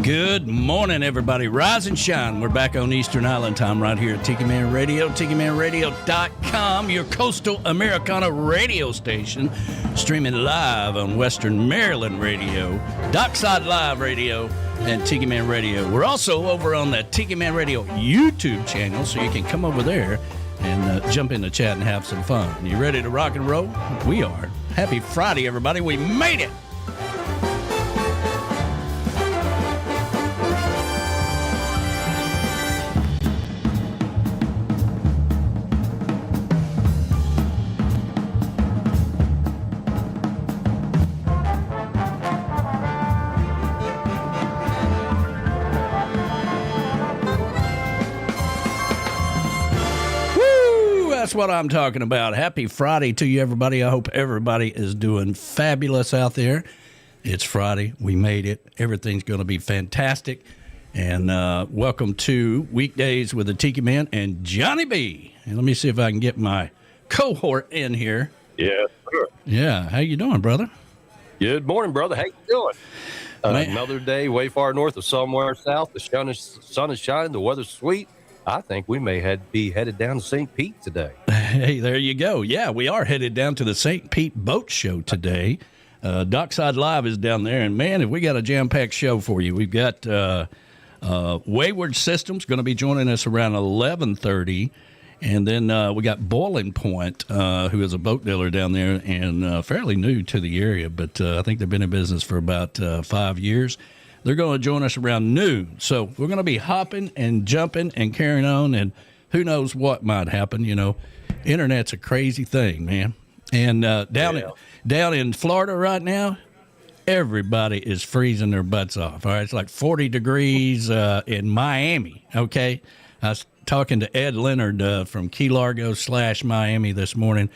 Good morning, everybody. Rise and shine. We're back on Eastern Island time right here at Tiki Man Radio, TikiManRadio.com, your coastal Americana radio station, streaming live on Western Maryland Radio, Dockside Live Radio, and Tiki Man Radio. We're also over on the Tiki Man Radio YouTube channel, so you can come over there and jump in the chat and have some fun. You ready to rock and roll? We are. Happy Friday, everybody. We made it. That's what I'm talking about. Happy Friday to you, everybody. I hope everybody is doing fabulous out there. It's Friday. We made it. Everything's going to be fantastic. And welcome to Weekdays with the Tiki Man and Johnny B. And let me see if I can get my cohort in here. Yeah, sure. Yeah. How you doing, brother? Good morning, brother. How you doing? Another day way far north of somewhere south. The sun is shining. The weather's sweet. I think we may be headed down to St. Pete today. Hey, there you go. Yeah, we are headed down to the St. Pete Boat Show today. Dockside Live is down there, and man, have we got a jam-packed show for you. We've got Wayward Systems going to be joining us around 11:30, and then we got Boiling Point, who is a boat dealer down there and fairly new to the area, but I think they've been in business for about 5 years. They're going to join us around noon. So we're going to be hopping and jumping and carrying on, and who knows what might happen. You know, internet's a crazy thing, man. And down in Florida right now, everybody is freezing their butts off. All right, it's like 40 degrees in Miami, okay? I was talking to Ed Leonard from Key Largo / Miami this morning.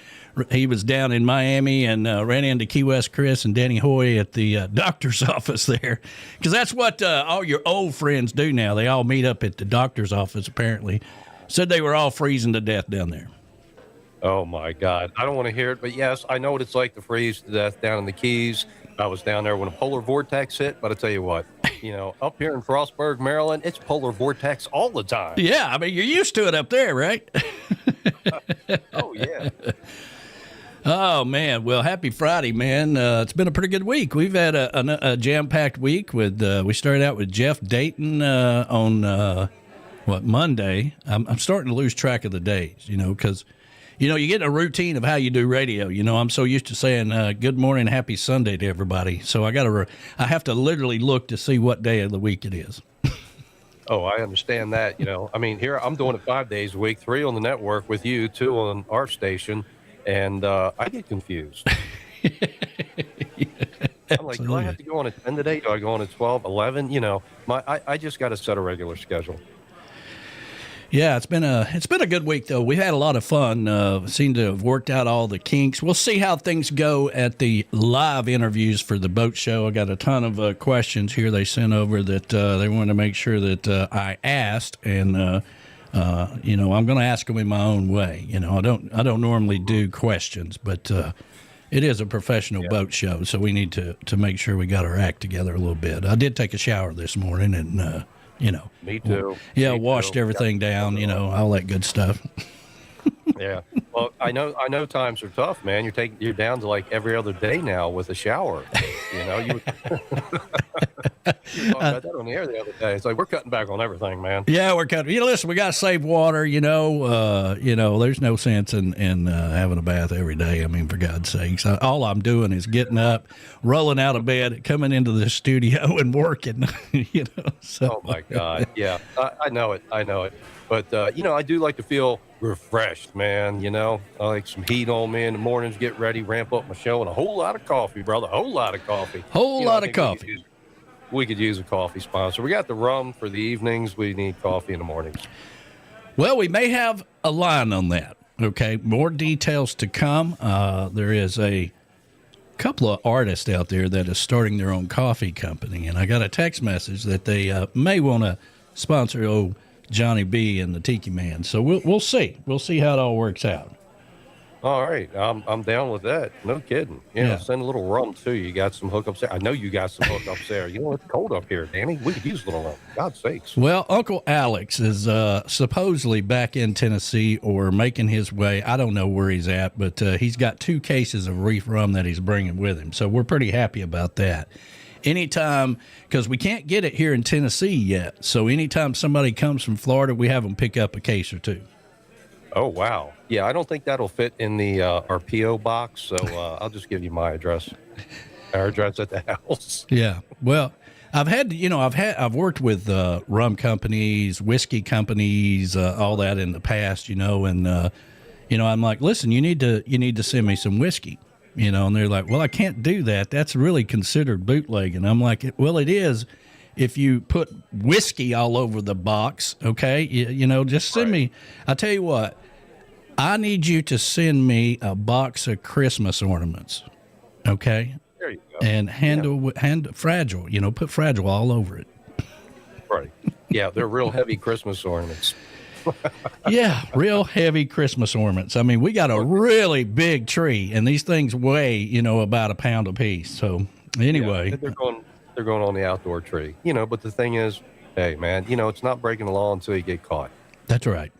He was down in Miami and ran into Key West Chris and Danny Hoy at the doctor's office there. Because that's what all your old friends do now. They all meet up at the doctor's office, apparently. Said they were all freezing to death down there. Oh, my God. I don't want to hear it, but yes, I know what it's like to freeze to death down in the Keys. I was down there when a polar vortex hit, but I tell you what, you know, up here in Frostburg, Maryland, it's polar vortex all the time. Yeah, I mean, you're used to it up there, right? Oh, yeah. Oh, man. Well, happy Friday, man. It's been a pretty good week. We've had a jam-packed week. We started out with Jeff Dayton on, Monday. I'm starting to lose track of the days, you know, because, you know, you get in a routine of how you do radio. You know, I'm so used to saying good morning, happy Sunday to everybody. So I have to literally look to see what day of the week it is. Oh, I understand that. You know, I mean, here I'm doing it 5 days a week, 3 on the network with you, 2 on our station. And I get confused. I'm like, do I have to go on at 10 today? Do I go on at 12, 11? You know, I just got to set a regular schedule. Yeah, it's been a good week, though. We had a lot of fun. Seem to have worked out all the kinks. We'll see how things go at the live interviews for the boat show. I got a ton of questions here they sent over that they wanted to make sure that I asked, and you know, I'm going to ask them in my own way. You know, I don't normally do questions, but it is a professional boat show, so we need to make sure we got our act together a little bit. I did take a shower this morning, and you know, me too. Yeah, washed everything down. You know, all that good stuff. Yeah. Well, I know times are tough, man. You're down to like every other day now with a shower. You know, you were talking about that on the air the other day. It's like we're cutting back on everything, man. Yeah, we're cutting. You know, listen, we got to save water. You know, there's no sense in having a bath every day. I mean, for God's sakes, all I'm doing is getting up, rolling out of bed, coming into the studio, and working. You know. So. Oh my God. Yeah, I know it. But you know, I do like to feel refreshed, man. You know, I like some heat on me in the mornings, get ready, ramp up my show, and a whole lot of coffee, brother. A whole lot of coffee. Lot of coffee. We could use a coffee sponsor. We got the rum for the evenings. We need coffee in the mornings. Well, we may have a line on that. Okay, more details to come. There is a couple of artists out there that is starting their own coffee company, and I got a text message that they may want to sponsor old Johnny B and the Tiki Man. So we'll see. We'll see how it all works out. All right, I'm down with that. No kidding. Yeah. Send a little rum too. You got some hookups there. I know you got some hookups there. It's cold up here, Danny. We could use a little rum. God's sakes. Well, Uncle Alex is supposedly back in Tennessee or making his way. I don't know where he's at, but he's got 2 cases of reef rum that he's bringing with him. So we're pretty happy about that. Anytime, because we can't get it here in Tennessee yet. So anytime somebody comes from Florida, we have them pick up a case or 2. Oh, wow. Yeah, I don't think that'll fit in the our P.O. box, so I'll just give you my address. Our address at the house. Yeah. Well, I've worked with rum companies, whiskey companies, all that in the past, and I'm like, listen, you need to send me some whiskey, and they're like, well, I can't do that. That's really considered bootleg. And I'm like, well, it is. If you put whiskey all over the box, okay, just send me. I tell you what, I need you to send me a box of Christmas ornaments, okay? There you go. And hand fragile, put fragile all over it. Right. Yeah, they're real heavy Christmas ornaments. Yeah, real heavy Christmas ornaments. I mean, we got a really big tree, and these things weigh, about a pound apiece. So anyway, yeah, they're going on the outdoor tree, But the thing is, hey, man, it's not breaking the law until you get caught. That's right.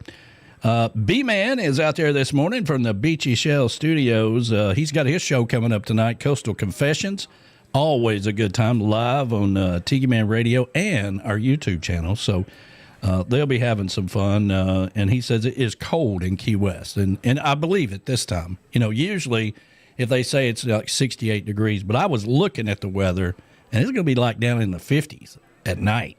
B-Man is out there this morning from the Beachy Shell Studios. He's got his show coming up tonight, Coastal Confessions. Always a good time, live on Tiki Man Radio and our YouTube channel. So they'll be having some fun. And he says it is cold in Key West. And I believe it this time. Usually if they say it's like 68 degrees, but I was looking at the weather, and it's going to be like down in the 50s at night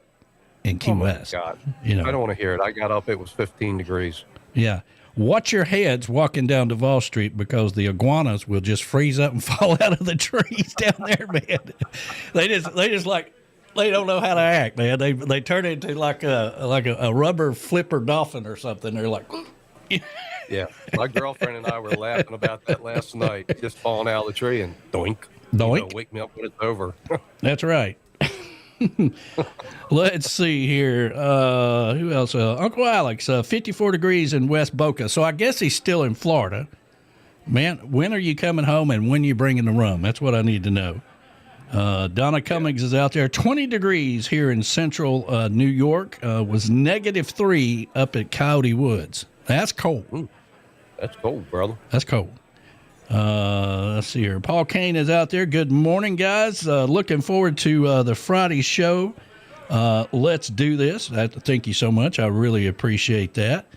in Key West. God. I don't want to hear it. I got up, it was 15 degrees. Yeah. Watch your heads walking down Duval Street because the iguanas will just freeze up and fall out of the trees down there, man. They don't know how to act, man. They turn into like a rubber flipper dolphin or something. They're like, yeah. My girlfriend and I were laughing about that last night, just falling out of the tree and doink. Wake me up when it's over. That's right. Let's see here. Who else? Uncle Alex, 54 degrees in West Boca. So I guess he's still in Florida. Man, when are you coming home and when are you bringing the rum? That's what I need to know. Donna Cummings is out there. 20 degrees here in central New York. Was -3 up at Coyote Woods. That's cold. Ooh, that's cold, brother. That's cold. Let's see here. Paul Kane is out there. Good morning, guys. Looking forward to the Friday show. Let's do this. Thank you so much. I really appreciate that.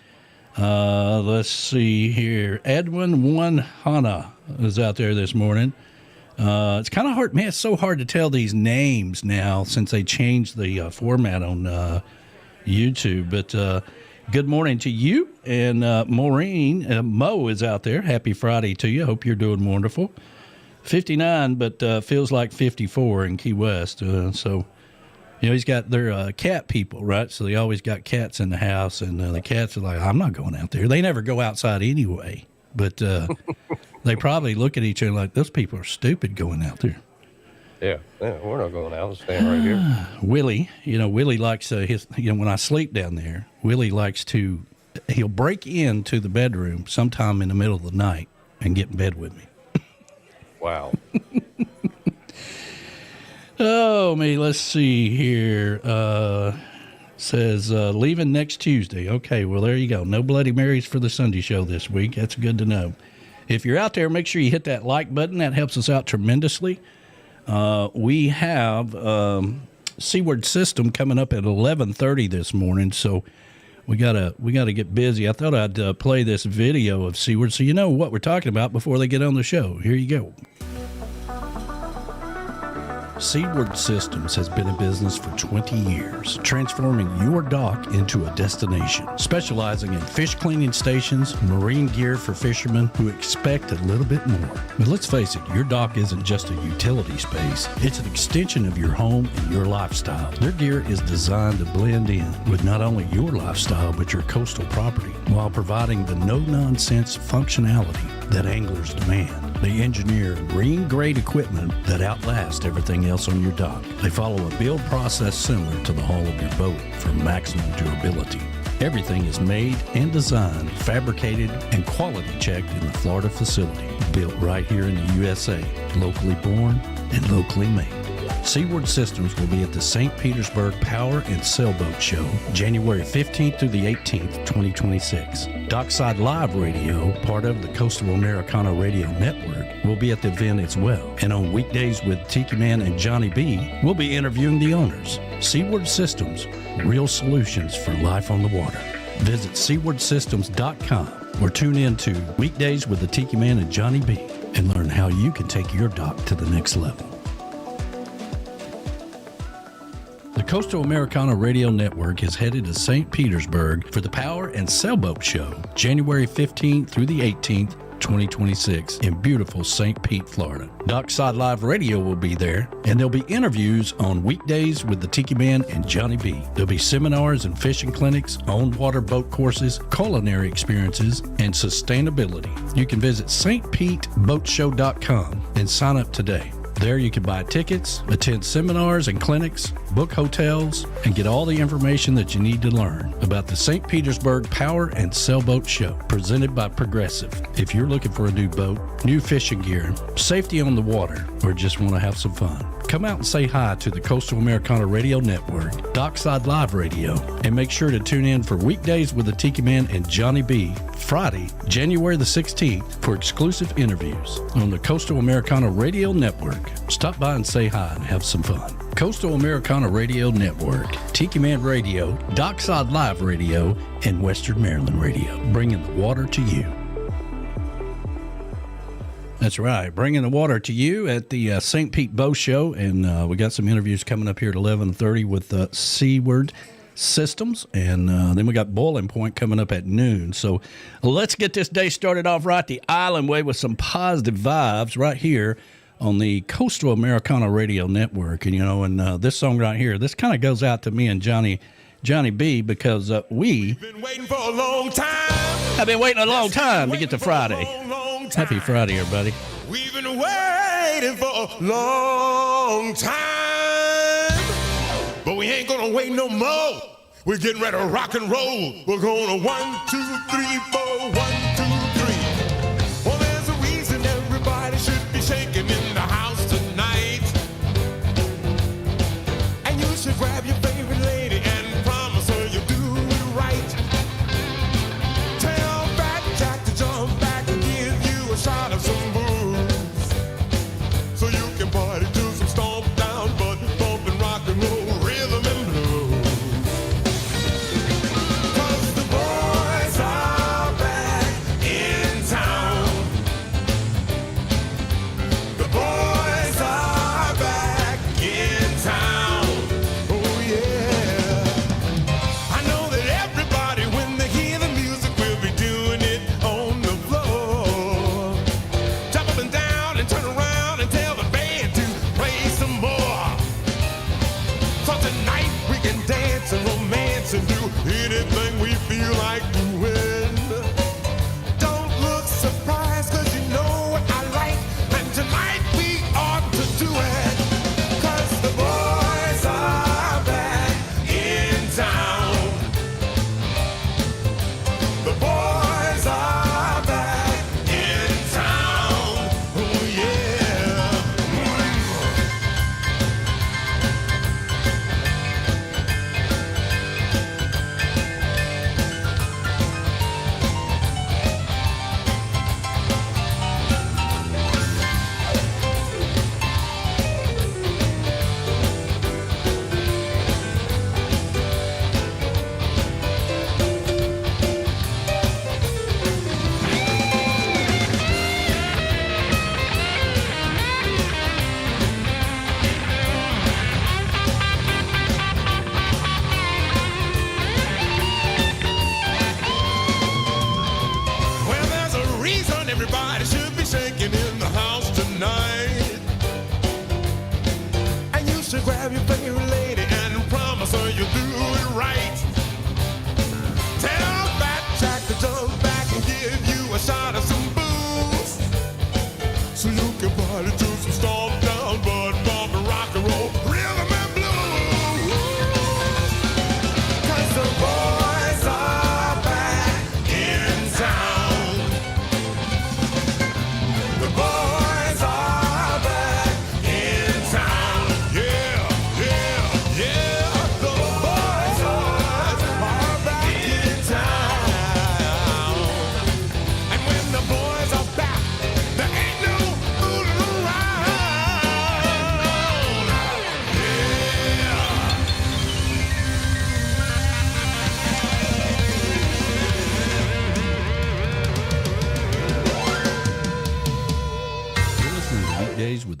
Let's see here. Edwin Wanhana is out there this morning. It's kind of hard. Man, it's so hard to tell these names now since they changed the format on YouTube. But good morning to you. And Maureen, Mo is out there. Happy Friday to you. Hope you're doing wonderful. 59, but feels like 54 in Key West. So, he's got their cat people, right? So they always got cats in the house. And the cats are like, I'm not going out there. They never go outside anyway. But they probably look at each other like, those people are stupid going out there. Yeah, we're not going out. We're staying right here. Willie, Willie likes his. When I sleep down there, Willie likes to. He'll break into the bedroom sometime in the middle of the night and get in bed with me. Wow. Oh, me. Let's see here. Says leaving next Tuesday. Okay, well there you go. No Bloody Marys for the Sunday show this week. That's good to know. If you're out there, make sure you hit that like button. That helps us out tremendously. We have Seaward System coming up at 11:30 this morning, so we gotta get busy. I thought I'd play this video of Seaward so you know what we're talking about before they get on the show. Here you go. Seaward Systems has been in business for 20 years, transforming your dock into a destination, specializing in fish cleaning stations, marine gear for fishermen who expect a little bit more. But let's face it, your dock isn't just a utility space. It's an extension of your home and your lifestyle. Their gear is designed to blend in with not only your lifestyle, but your coastal property, while providing the no-nonsense functionality that anglers demand. They engineer marine-grade equipment that outlasts everything else on your dock. They follow a build process similar to the hull of your boat for maximum durability. Everything is made and designed, fabricated, and quality checked in the Florida facility. Built right here in the USA, locally born and locally made. Seaward Systems will be at the St. Petersburg Power and Sailboat Show, January 15th through the 18th, 2026. Dockside Live Radio, part of the Coastal Americana Radio Network, will be at the event as well. And on Weekdays with Tiki Man and Johnny B, we'll be interviewing the owners. Seaward Systems, real solutions for life on the water. Visit seawardsystems.com or tune in to Weekdays with the Tiki Man and Johnny B and learn how you can take your dock to the next level. The Coastal Americana Radio Network is headed to St. Petersburg for the Power and Sailboat Show, January 15th through the 18th, 2026 in beautiful St. Pete, Florida. Dockside Live Radio will be there, and there'll be interviews on Weekdays with the Tiki Man and Johnny B. There'll be seminars and fishing clinics, on-water boat courses, culinary experiences, and sustainability. You can visit stpeteboatshow.com and sign up today. There you can buy tickets, attend seminars and clinics, book hotels, and get all the information that you need to learn about the St. Petersburg Power and Sailboat Show, presented by Progressive. If you're looking for a new boat, new fishing gear, safety on the water, or just want to have some fun, come out and say hi to the Coastal Americana Radio Network, Dockside Live Radio, and make sure to tune in for Weekdays with the Tiki Man and Johnny B, Friday, January the 16th, for exclusive interviews on the Coastal Americana Radio Network. Stop by and say hi and have some fun. Coastal Americana Radio Network, Tiki Man Radio, Dockside Live Radio, and Western Maryland Radio, bringing the water to you. That's right, bringing the water to you at the St. Pete Boat Show, and we got some interviews coming up here at 11:30 with Seaward Systems, and then we got Boiling Point coming up at noon. So let's get this day started off right the island way with some positive vibes right here on the Coastal Americana Radio Network. And, you know, and this song right here, this kind of goes out to me and Johnny B, because we've been waiting for a long time. I've been waiting a long time to get to Friday. Happy Friday, everybody. We've been waiting for a long time, but we ain't gonna wait no more. We're getting ready to rock and roll. We're gonna 1, 2, 3, 4, 1, 2, 3. Well, there's a reason everybody should be shaking in the house tonight, and you should grab your favorite lady and promise her you'll do it right. Tell Fat Jack to jump back and give you a shot of some booze, so you can party to some stomp down, but bump and rock and roll rhythm and blues. 'Cause the boys are back in town. The boys are back in town. Oh yeah.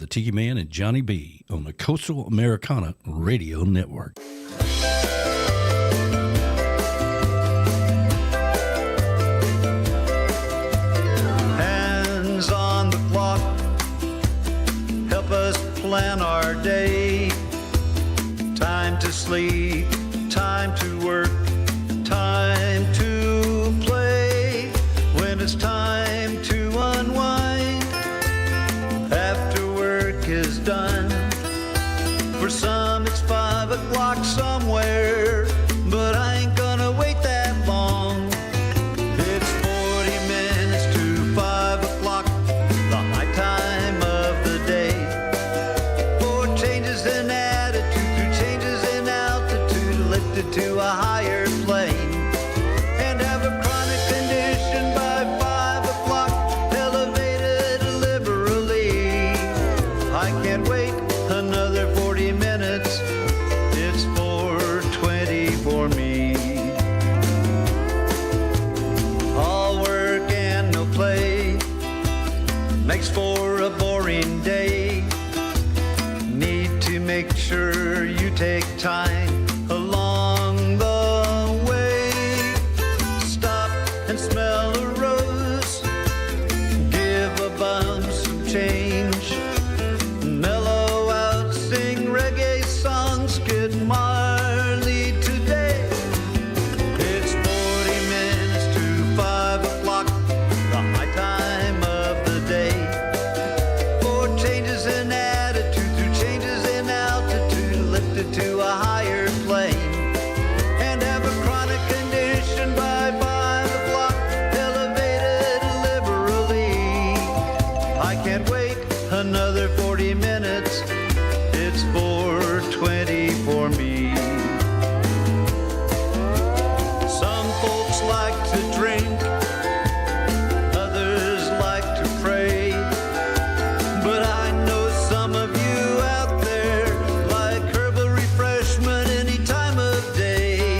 Tiki Man and Johnny B on the Coastal Americana Radio Network. Hands on the clock, help us plan our day. Time to sleep, time to work, time to play. When it's time to unwind, after work is done. For some it's 5 o'clock somewhere, but I ain't gonna wait that long. It's 40 minutes to 5 o'clock, the high time of the day. For changes in attitude, through changes in altitude, lifted to a higher plane. And have a chronic condition by 5 o'clock, elevated liberally. I can't wait another 40 minutes, it's 4:20 for me. All work and no play makes for a boring day. Need to make sure you take time along the way. Stop and smell a rose, give a bum some change. Mellow out, sing reggae songs, get Marley today. It's 40 minutes to 5 o'clock, the high time of the day. For changes in attitude, through changes in altitude, lifted to a higher plane. And have a chronic condition by 5 o'clock, elevated liberally. I can't wait another 40 minutes, it's 4:20 for me. Some folks like to drink, others like to pray, but I know some of you out there like herbal refreshment any time of day.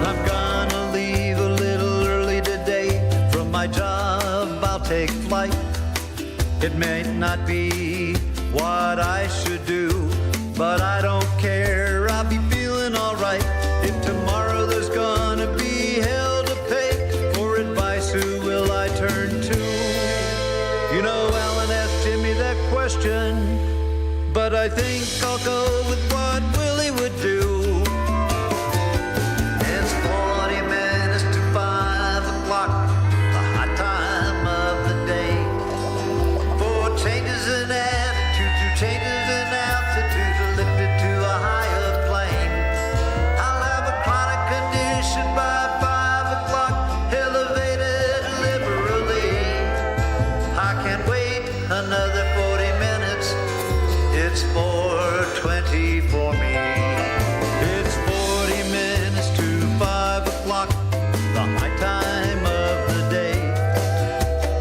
I'm gonna leave a little early today. From my job, I'll take flight. It may not be what I should do, but I don't care. I'll be feeling alright. If tomorrow there's gonna be hell to pay, for advice who will I turn to? You know, Alan asked Jimmy that question, but I think I'll go with what Willie would do. It's 40 minutes to 5 o'clock, the high time of the day. For changes in attitude, through changes in altitude, lifted to a higher plane. I'll have a chronic condition by 5 o'clock, elevated liberally. I can't wait another 40 minutes, it's 4:20 for me. It's 40 minutes to 5 o'clock, the high time of the day.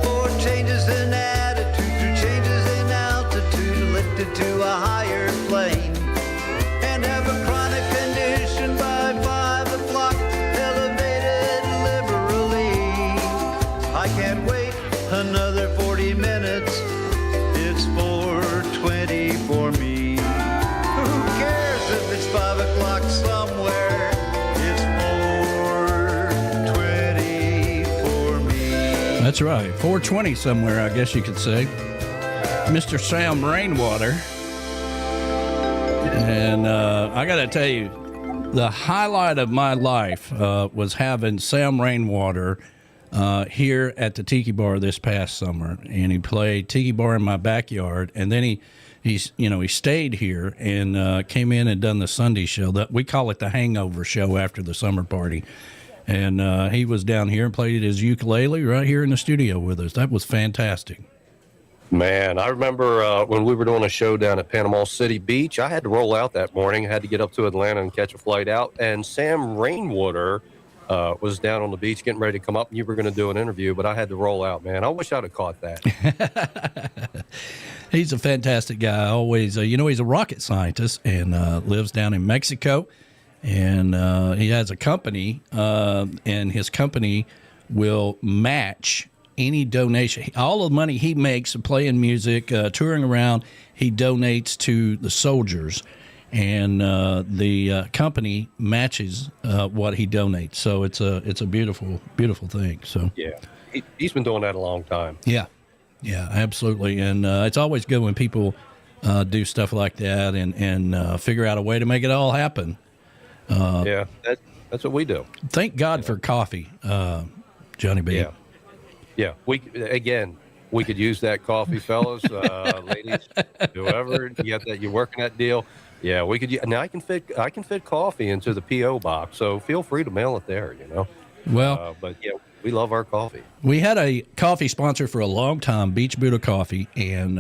For changes in attitude, through changes in altitude, lifted to a higher plane. And have a chronic condition by 5 o'clock, elevated liberally. I can't wait another 40 minutes, it's 4:20 for me. Who cares if it's 5 o'clock somewhere, it's 4:20 for me. That's right, 420 somewhere, I guess you could say. Mr. Sam Rainwater. And I got to tell you, the highlight of my life was having Sam Rainwater here at the Tiki Bar this past summer. And he played Tiki Bar in my backyard. And then he stayed here and came in and done the Sunday show. That we call it the hangover show after the summer party. And he was down here and played his ukulele right here in the studio with us. That was fantastic. Man, I remember when we were doing a show down at Panama City Beach, I had to roll out that morning. I had to get up to Atlanta and catch a flight out. And Sam Rainwater was down on the beach getting ready to come up. And you were going to do an interview, but I had to roll out, man. I wish I'd have caught that. He's a fantastic guy. Always, he's a rocket scientist and lives down in Mexico. And he has a company, and his company will match any donation. All the money he makes playing music, touring around, he donates to the soldiers, and the company matches what he donates. So it's a beautiful, beautiful thing. So yeah, he's been doing that a long time. Yeah, absolutely. And it's always good when people do stuff like that and figure out a way to make it all happen. Yeah, that's what we do. Thank God for coffee, Johnny B. Yeah. We could use that coffee, fellas, ladies, whoever. You're working that deal. Yeah, we could. Now I can fit coffee into the PO box, so feel free to mail it there. Well, but yeah, we love our coffee. We had a coffee sponsor for a long time, Beach Buddha Coffee, and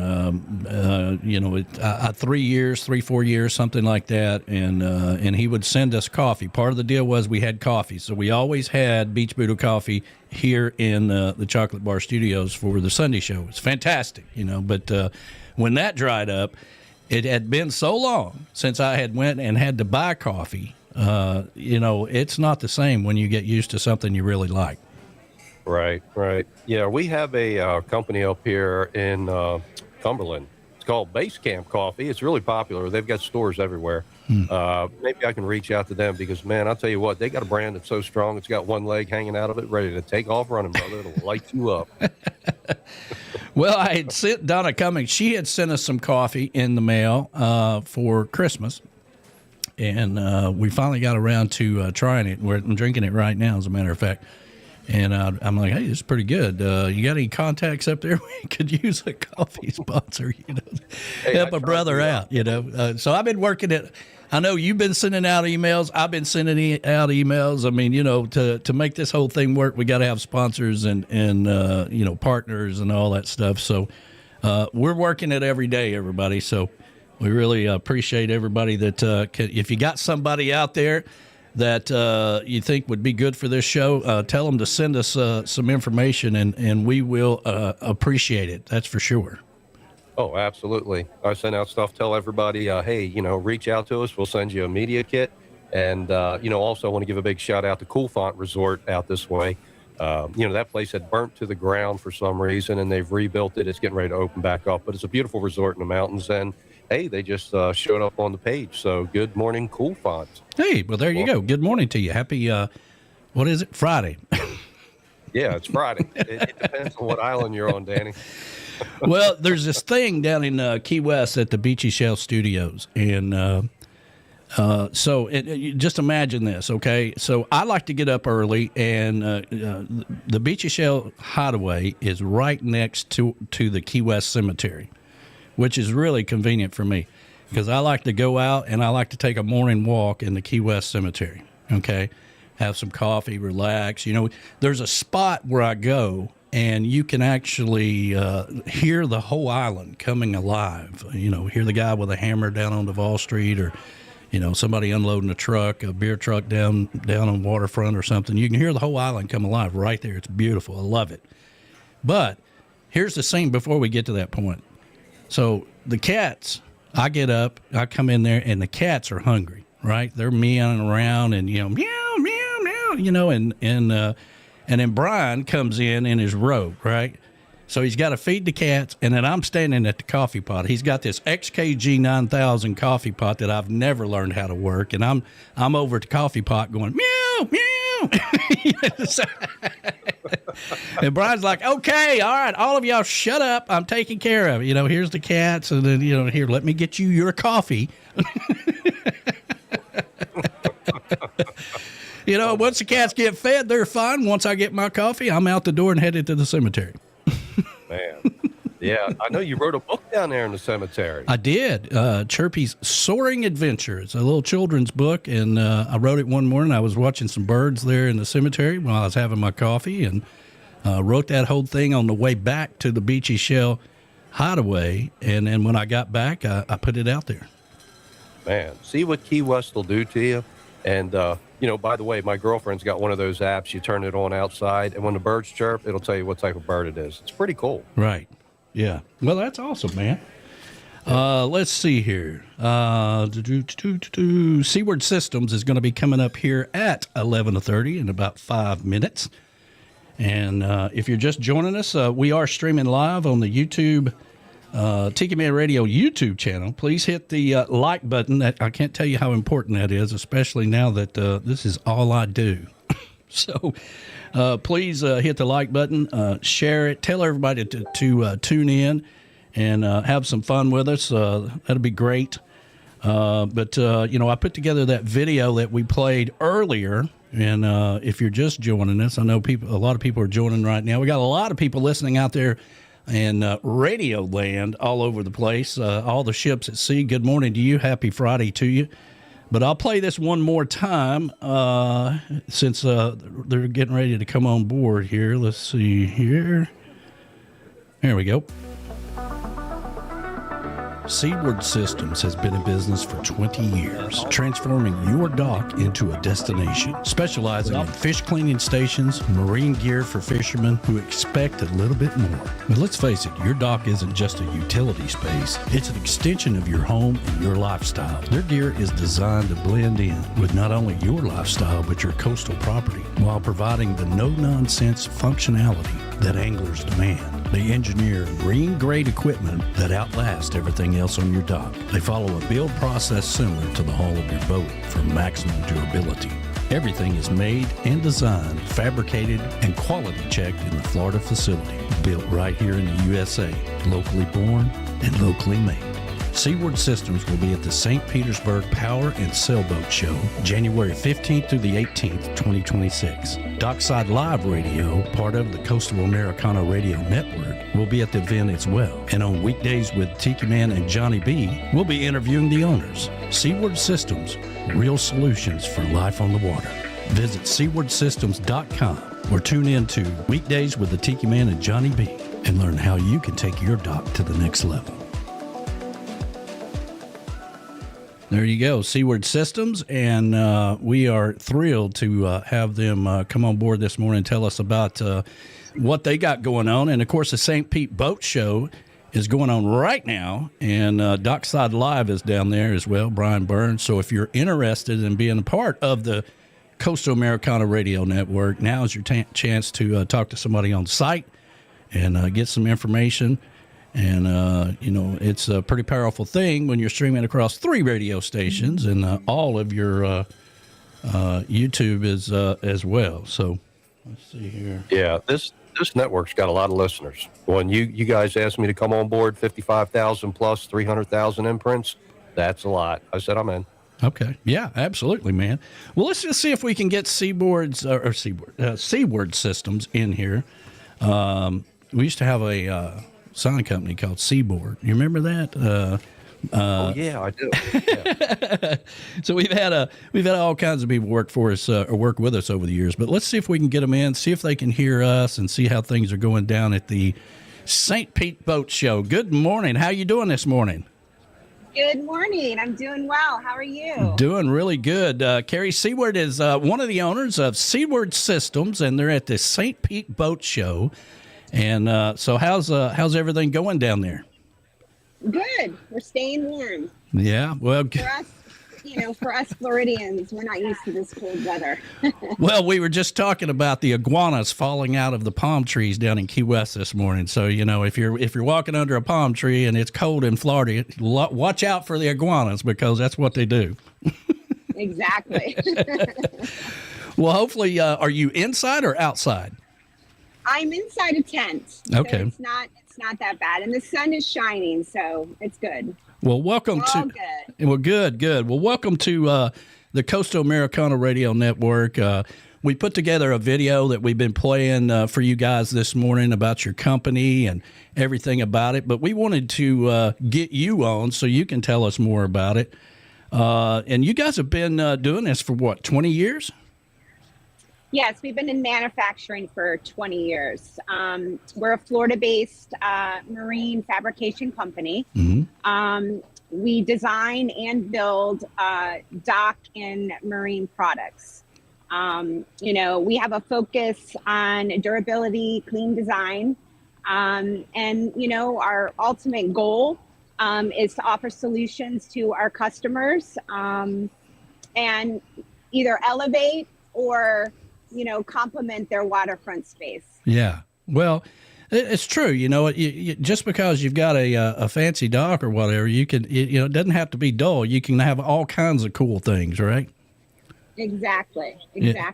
4 years, something like that, and he would send us coffee. Part of the deal was we had coffee, so we always had Beach Buddha Coffee here in the Chocolate Bar Studios for the Sunday show. It's fantastic, But when that dried up, it had been so long since I had went and had to buy coffee. It's not the same when you get used to something you really like. Right. Yeah, we have a company up here in Cumberland. It's called Base Camp Coffee. It's really popular. They've got stores everywhere. Maybe I can reach out to them because, man, I'll tell you what, they got a brand that's so strong. It's got one leg hanging out of it, ready to take off running, brother. It'll light you up. Well, I had sent Donna Cummings. She had sent us some coffee in the mail for Christmas. And we finally got around to trying it. I'm drinking it right now, as a matter of fact. And I'm like, hey, this is pretty good. You got any contacts up there? We could use a coffee sponsor, help a brother out, So I've been working it. I know you've been sending out emails. I've been sending out emails. I mean, to make this whole thing work, we got to have sponsors and partners and all that stuff. So we're working it every day, everybody. So we really appreciate everybody that if you got somebody out there that you think would be good for this show, tell them to send us some information, and we will appreciate it. That's for sure. Oh, absolutely. I send out stuff, tell everybody, hey, reach out to us. We'll send you a media kit. And, also I want to give a big shout out to Cool Font Resort out this way. That place had burnt to the ground for some reason, and they've rebuilt it. It's getting ready to open back up. But it's a beautiful resort in the mountains, and hey, they just showed up on the page. So good morning, Cool Font. Hey, well, there you go. Good morning to you. Happy, what is it, Friday? Yeah, it's Friday. It depends on what island you're on, Danny. Well, there's this thing down in Key West at the Beachy Shell Studios. And so just imagine this, okay? So I like to get up early, and the Beachy Shell Hideaway is right next to the Key West Cemetery, which is really convenient for me because I like to go out and I like to take a morning walk in the Key West Cemetery, okay? Have some coffee, relax. There's a spot where I go and you can actually hear the whole island coming alive. Hear the guy with a hammer down on Duval Street, or, somebody unloading a beer truck down on waterfront or something. You can hear the whole island come alive right there. It's beautiful. I love it. But here's the scene before we get to that point. So the cats, I get up, I come in there, and the cats are hungry, right? They're meowing around and, meow, meow, meow, and then Brian comes in his robe, right? So he's got to feed the cats, and then I'm standing at the coffee pot. He's got this XKG 9000 coffee pot that I've never learned how to work, and I'm over at the coffee pot going, meow, meow. And Brian's like, okay, all right, all of y'all shut up. I'm taking care of it. Here's the cats, and then, here, let me get you your coffee. Once the cats get fed, they're fine. Once I get my coffee, I'm out the door and headed to the cemetery. Man. Yeah, I know you wrote a book down there in the cemetery. I did. Chirpy's Soaring Adventure. It's a little children's book, and I wrote it one morning. I was watching some birds there in the cemetery while I was having my coffee, and wrote that whole thing on the way back to the Beachy Shell hideaway, and then when I got back, I put it out there. Man, see what Key West will do to you. And, by the way, my girlfriend's got one of those apps. You turn it on outside, and when the birds chirp, it'll tell you what type of bird it is. It's pretty cool. Right. Yeah. Well, that's awesome, man. Let's see here. Seaward Systems is going to be coming up here at 11:30 in about 5 minutes. And if you're just joining us, we are streaming live on the YouTube Tiki Man Radio YouTube channel. Please hit the like button. I can't tell you how important that is, especially now that this is all I do. So please hit the like button, share it, tell everybody to tune in and have some fun with us. That'll be great. But I put together that video that we played earlier. And if you're just joining us, I know a lot of people are joining right now. We got a lot of people listening out there in radio land all over the place, all the ships at sea. Good morning to you. Happy Friday to you. But I'll play this one more time since they're getting ready to come on board here. Let's see here. There we go. Seaward Systems has been in business for 20 years, transforming your dock into a destination, specializing in fish cleaning stations, marine gear for fishermen who expect a little bit more. But let's face it, your dock isn't just a utility space. It's an extension of your home and your lifestyle. Their gear is designed to blend in with not only your lifestyle, but your coastal property, while providing the no-nonsense functionality that anglers demand. They engineer marine-grade equipment that outlasts everything else on your dock. They follow a build process similar to the hull of your boat for maximum durability. Everything is made and designed, fabricated, and quality checked in the Florida facility. Built right here in the USA, locally born and locally made. Seaward Systems will be at the St. Petersburg Power and Sailboat Show, January 15th through the 18th, 2026. Dockside Live Radio, part of the Coastal Americana Radio Network, will be at the event as well. And on Weekdays with Tiki Man and Johnny B, we'll be interviewing the owners. Seaward Systems, real solutions for life on the water. Visit seawardsystems.com or tune in to Weekdays with the Tiki Man and Johnny B and learn how you can take your dock to the next level. There you go, Seaward Systems, and we are thrilled to have them come on board this morning and tell us about what they got going on. And, of course, the St. Pete Boat Show is going on right now, and Dockside Live is down there as well, Brian Burns. So if you're interested in being a part of the Coastal Americana Radio Network, now is your chance to talk to somebody on site and get some information. And, it's a pretty powerful thing when you're streaming across 3 radio stations, and all of your YouTube is as well. So let's see here. Yeah, this network's got a lot of listeners. When you guys asked me to come on board, 55,000 plus 300,000 imprints, that's a lot. I said I'm in. Okay. Yeah, absolutely, man. Well, let's just see if we can get Seaward Systems in here. We used to have a sign company called Seaboard. You remember that? Yeah, I do. Yeah. So we've had all kinds of people work for us or work with us over the years. But let's see if we can get them in, see if they can hear us, and see how things are going down at the St. Pete Boat Show. Good morning. How you doing this morning? Good morning. I'm doing well. How are you? Doing really good. Carrie Seaward is one of the owners of Seaward Systems, and they're at the St. Pete Boat Show. And so how's everything going down there? Good. We're staying warm. Yeah. Well, for us Floridians, we're not used to this cold weather. Well, we were just talking about the iguanas falling out of the palm trees down in Key West this morning. So, if you're walking under a palm tree and it's cold in Florida, watch out for the iguanas because that's what they do. Exactly. Well, hopefully, are you inside or outside? I'm inside a tent. Okay. So it's not that bad. And the sun is shining, so it's good. Well, welcome good. Well, good. Well, welcome to the Coastal Americana Radio Network. We put together a video that we've been playing for you guys this morning about your company and everything about it. But we wanted to get you on so you can tell us more about it. And you guys have been doing this for, 20 years? Yes, we've been in manufacturing for 20 years. We're a Florida-based marine fabrication company. We design and build dock and marine products. We have a focus on durability, clean design, and our ultimate goal is to offer solutions to our customers and either elevate or complement their waterfront space. Yeah. Well, it's true. Just because you've got a fancy dock or whatever, you can, it doesn't have to be dull. You can have all kinds of cool things, right? Exactly. Yeah.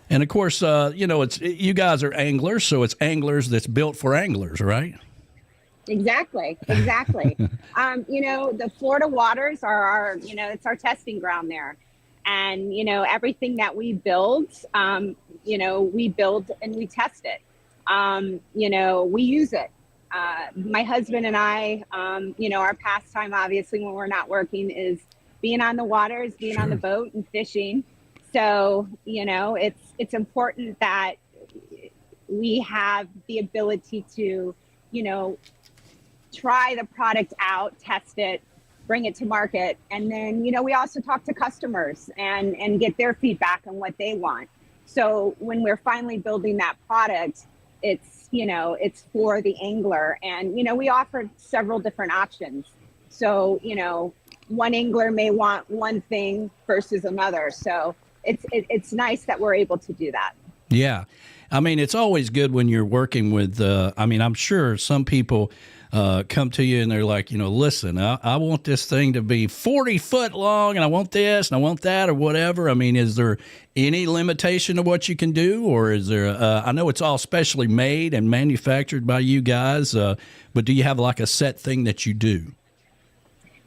And of course, it's you guys are anglers, so it's anglers that's built for anglers, right? Exactly. The Florida waters are our, it's our testing ground there. And, everything that we build, we build and we test it. We use it. My husband and I, our pastime, obviously, when we're not working is being on the waters, being Sure. on the boat and fishing. So, it's important that we have the ability to, try the product out, test it, bring it to market. And then, we also talk to customers and get their feedback on what they want. So when we're finally building that product, it's for the angler. And, we offer several different options. So, one angler may want one thing versus another. So it's nice that we're able to do that. Yeah. I mean, it's always good when you're working with, I'm sure some people come to you and they're like, listen, I want this thing to be 40 foot long and I want this and I want that or whatever. I mean, is there any limitation to what you can do, or is there, I know it's all specially made and manufactured by you guys, but do you have like a set thing that you do?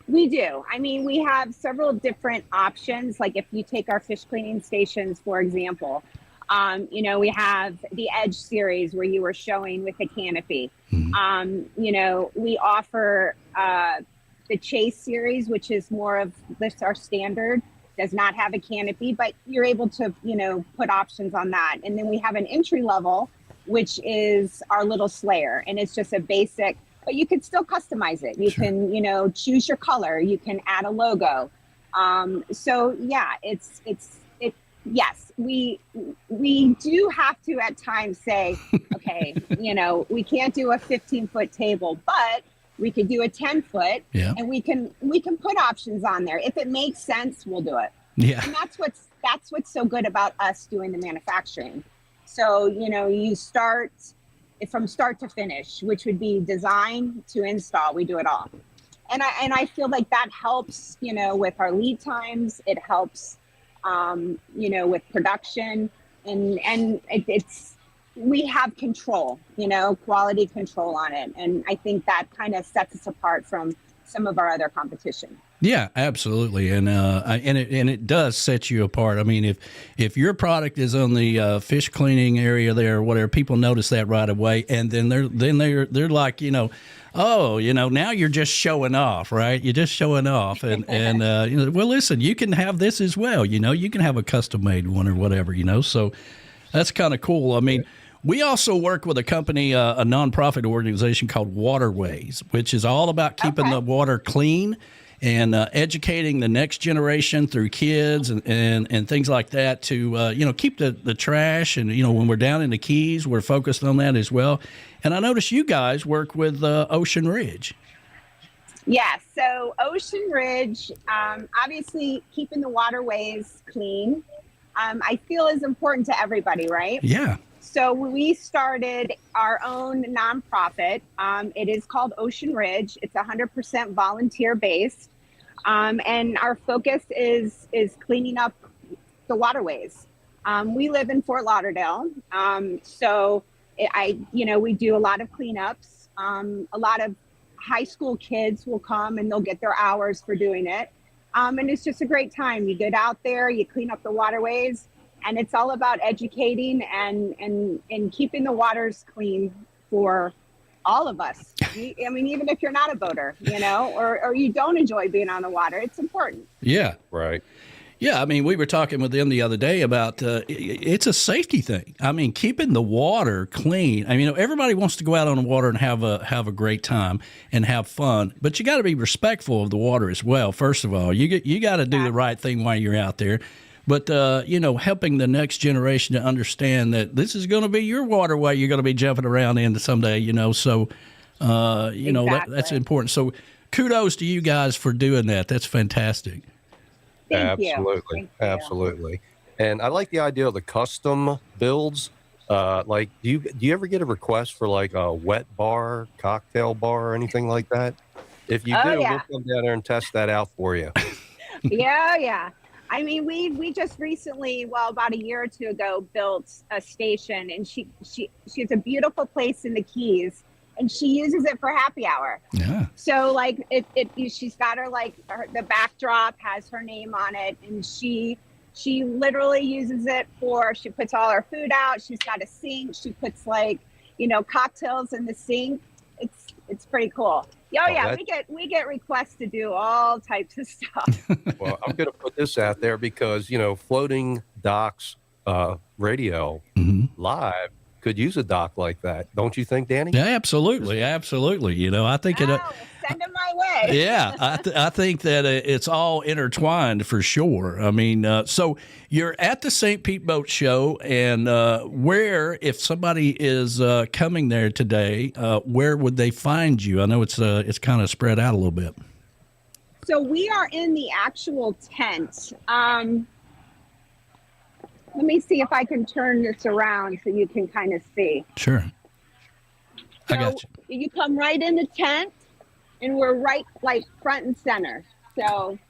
We do. We have several different options. Like if you take our fish cleaning stations, for example, we have the Edge series where you were showing with the canopy. We offer the Chase series, which is more of this, our standard, does not have a canopy, but you're able to, put options on that. And then we have an entry level, which is our little Slayer. And it's just a basic, but you can still customize it. You can, choose your color. You can add a logo. So yeah, yes, we do have to at times say, okay, we can't do a 15-foot table, but we could do a 10-foot, yeah. And we can put options on there. If it makes sense, we'll do it. Yeah. And that's what's so good about us doing the manufacturing. So, you start from start to finish, which would be design to install. We do it all. And I feel like that helps, with our lead times. It helps with production and we have control, quality control on it. And I think that kind of sets us apart from some of our other competition. Yeah, absolutely. And it does set you apart. I mean, if your product is on the fish cleaning area there or whatever, people notice that right away. And then they're like, oh, now you're just showing off, right? You're just showing off. And well, listen, you can have this as well. You can have a custom made one or whatever, so that's kind of cool. I mean, we also work with a company, a nonprofit organization called Waterways, which is all about keeping the water clean and educating the next generation through kids and things like that to, keep the trash. And, when we're down in the Keys, we're focused on that as well. And I noticed you guys work with Ocean Ridge. Yeah, so Ocean Ridge, obviously keeping the waterways clean, I feel is important to everybody, right? Yeah. So we started our own nonprofit. It is called Ocean Ridge. It's 100% volunteer based. And our focus is cleaning up the waterways. We live in Fort Lauderdale. We do a lot of cleanups. A lot of high school kids will come and they'll get their hours for doing it. And it's just a great time. You get out there, you clean up the waterways. And it's all about educating and keeping the waters clean for all of us. Even if you're not a boater, or you don't enjoy being on the water, it's important. Yeah. Right. Yeah, I mean, we were talking with them the other day about it's a safety thing. I mean, keeping the water clean. I mean, everybody wants to go out on the water and have a great time and have fun, but you got to be respectful of the water as well. First of all, you got to do the right thing while you're out there. But helping the next generation to understand that this is going to be your waterway you're going to be jumping around in someday. So that's important. So kudos to you guys for doing that. That's fantastic. Thank Absolutely. you. Absolutely. And I like the idea of the custom builds. Do you ever get a request for like a wet bar, cocktail bar, or anything like that? If you do, we'll come down there and test that out for you. Yeah. I mean, we just recently, about a year or two ago, built a station, and she has a beautiful place in the Keys, and she uses it for happy hour. Yeah. So like she's got the backdrop has her name on it, and she literally uses it she puts all her food out. She's got a sink. She puts cocktails in the sink. It's pretty cool. We get requests to do all types of stuff. Well, I'm going to put this out there because, Floating Docks Radio Live could use a dock like that. Don't you think, Danny? Yeah, absolutely. Absolutely. I think send them my way. Yeah, I think that it's all intertwined for sure. I mean, so you're at the St. Pete Boat Show, and if somebody is coming there today, where would they find you? I know it's kind of spread out a little bit. So we are in the actual tent. Let me see if I can turn this around so you can kind of see. Sure. I got you. You come right in the tent, and we're right front and center. So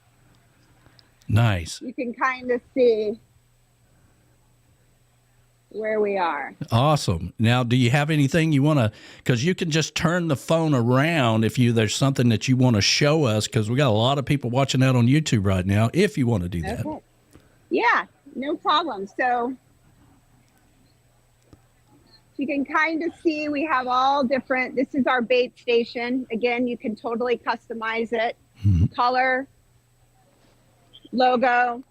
nice. You can kind of see where we are. Awesome. Now, do you have anything you want to, because you can just turn the phone around if there's something that you want to show us, because we got a lot of people watching that on YouTube right now, if you want to do that. Okay. Yeah, no problem. So you can kind of see we have all different, this is our bait station. Again, you can totally customize it. Color, logo.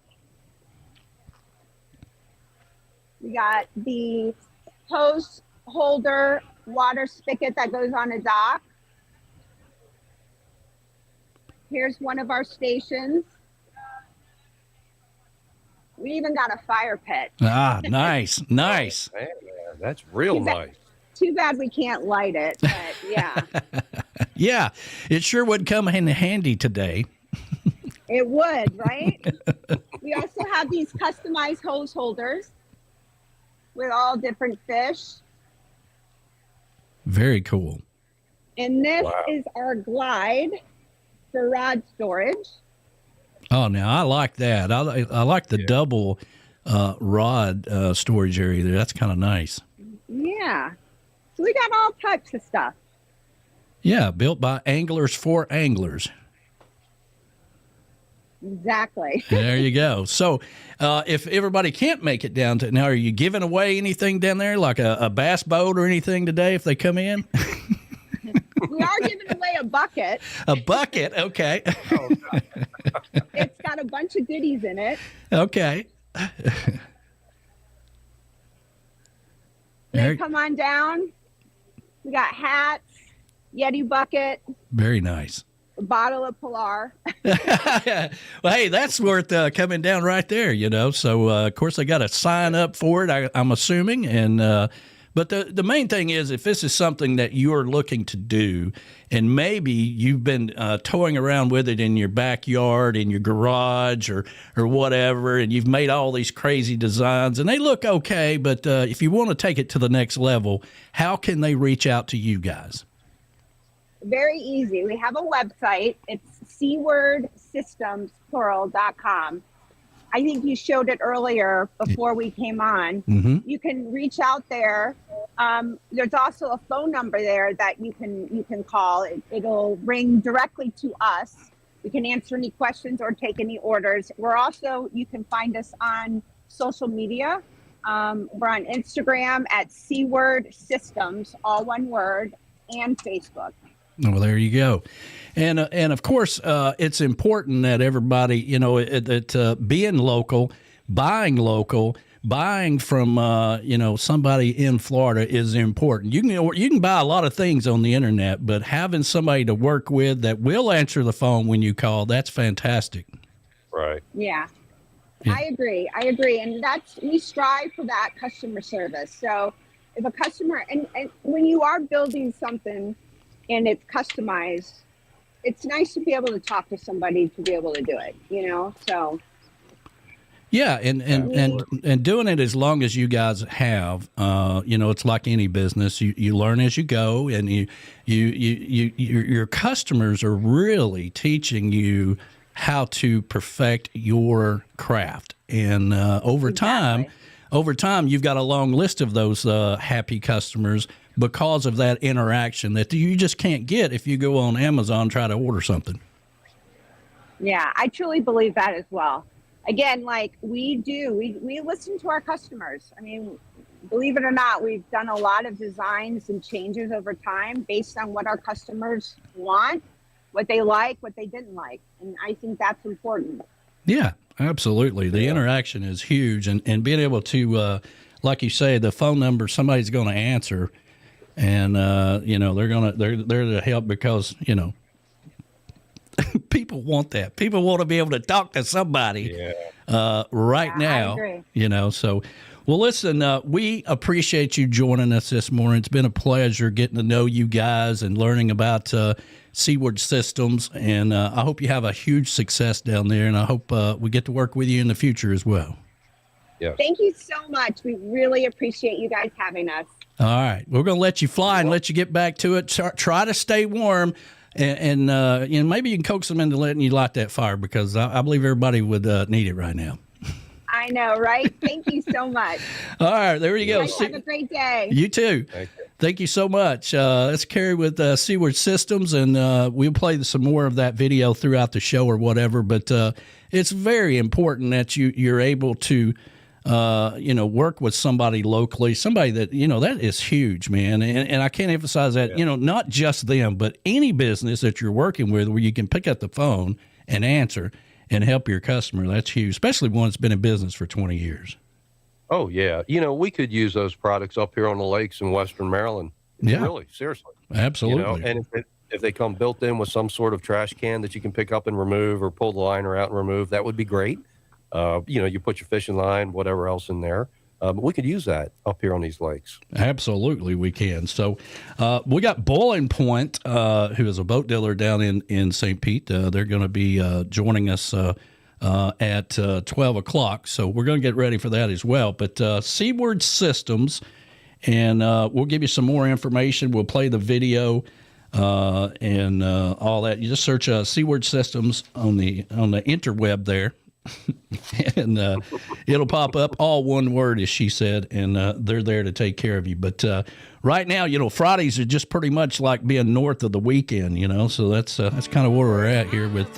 We got the hose holder water spigot that goes on a dock. Here's one of our stations. We even got a fire pit. Ah, nice. Nice. Man, that's real nice. Too bad we can't light it, but yeah. Yeah, it sure would come in handy today. It would, right? We also have these customized hose holders with all different fish. Very cool. And this is our glide for rod storage. Oh, now I like that. I like the double rod storage area there. That's kind of nice. Yeah. So we got all types of stuff. Yeah, built by anglers for anglers. Exactly. There you go. So if everybody can't make it down to now, are you giving away anything down there, like a bass boat or anything today if they come in? We are giving away a bucket. A bucket, okay. It's got a bunch of goodies in it. Okay. Then come on down. We got hats, Yeti bucket. Very nice. A bottle of Pilar. Well, hey, that's worth coming down right there, So, of course, they got to sign up for it, I'm assuming. And but the main thing is, if this is something that you're looking to do, and maybe you've been toying around with it in your backyard, in your garage, or whatever, and you've made all these crazy designs, and they look okay, but if you want to take it to the next level, how can they reach out to you guys? Very easy. We have a website. It's seawardsystems.com. I think you showed it earlier before we came on. Mm-hmm. You can reach out there. There's also a phone number there that you can call. It'll ring directly to us. We can answer any questions or take any orders. You can find us on social media. We're on Instagram at Seaward Systems, all one word, and Facebook. Well, there you go. And of course, it's important that everybody, that being local, buying from, somebody in Florida is important. You can buy a lot of things on the internet, but having somebody to work with that will answer the phone when you call, that's fantastic. Right. Yeah. Yeah. I agree. And we strive for that customer service. So if a customer, and when you are building something and it's customized, it's nice to be able to talk to somebody to be able to do it, so. Yeah. And doing it as long as you guys have, it's like any business. You learn as you go, and your customers are really teaching you how to perfect your craft. And over time, you've got a long list of those happy customers because of that interaction that you just can't get if you go on Amazon and try to order something. Yeah, I truly believe that as well. Again, like we listen to our customers. I mean, believe it or not, we've done a lot of designs and changes over time based on what our customers want, what they like, what they didn't like. And I think that's important. Yeah, absolutely. The interaction is huge, and being able to, like you say, the phone number, somebody's going to answer, and they're to help because people want that. People want to be able to talk to somebody right now. I agree. So. Well, listen, we appreciate you joining us this morning. It's been a pleasure getting to know you guys and learning about Seaward Systems, and I hope you have a huge success down there, and I hope we get to work with you in the future as well. Yeah. Thank you so much. We really appreciate you guys having us. All right. We're going to let you fly and let you get back to it. Try to stay warm, and maybe you can coax them into letting you light that fire, because I believe everybody would need it right now. I know, right? Thank you so much. All right, there you go. You guys have a great day. You too. Thank you so much. Let's carry with Seaward Systems, and we'll play some more of that video throughout the show or whatever. But it's very important that you're able to, work with somebody locally, somebody that, that is huge, man. And I can't emphasize that, not just them, but any business that you're working with where you can pick up the phone and answer and help your customer. That's huge, especially one that's been in business for 20 years. Oh, yeah. We could use those products up here on the lakes in Western Maryland. Yeah. Really, seriously. Absolutely. And if they come built in with some sort of trash can that you can pick up and remove, or pull the liner out and remove, that would be great. You put your fishing line, whatever else in there. But we could use that up here on these lakes. Absolutely, we can. So we got Boiling Point, who is a boat dealer down in St. Pete. They're going to be joining us at 12 o'clock. So we're going to get ready for that as well. But Seaward Systems, and we'll give you some more information. We'll play the video and all that. You just search Seaward Systems on the interweb there. And it'll pop up, all one word, as she said, and they're there to take care of you. But right now, Fridays are just pretty much like being north of the weekend, so that's kind of where we're at here with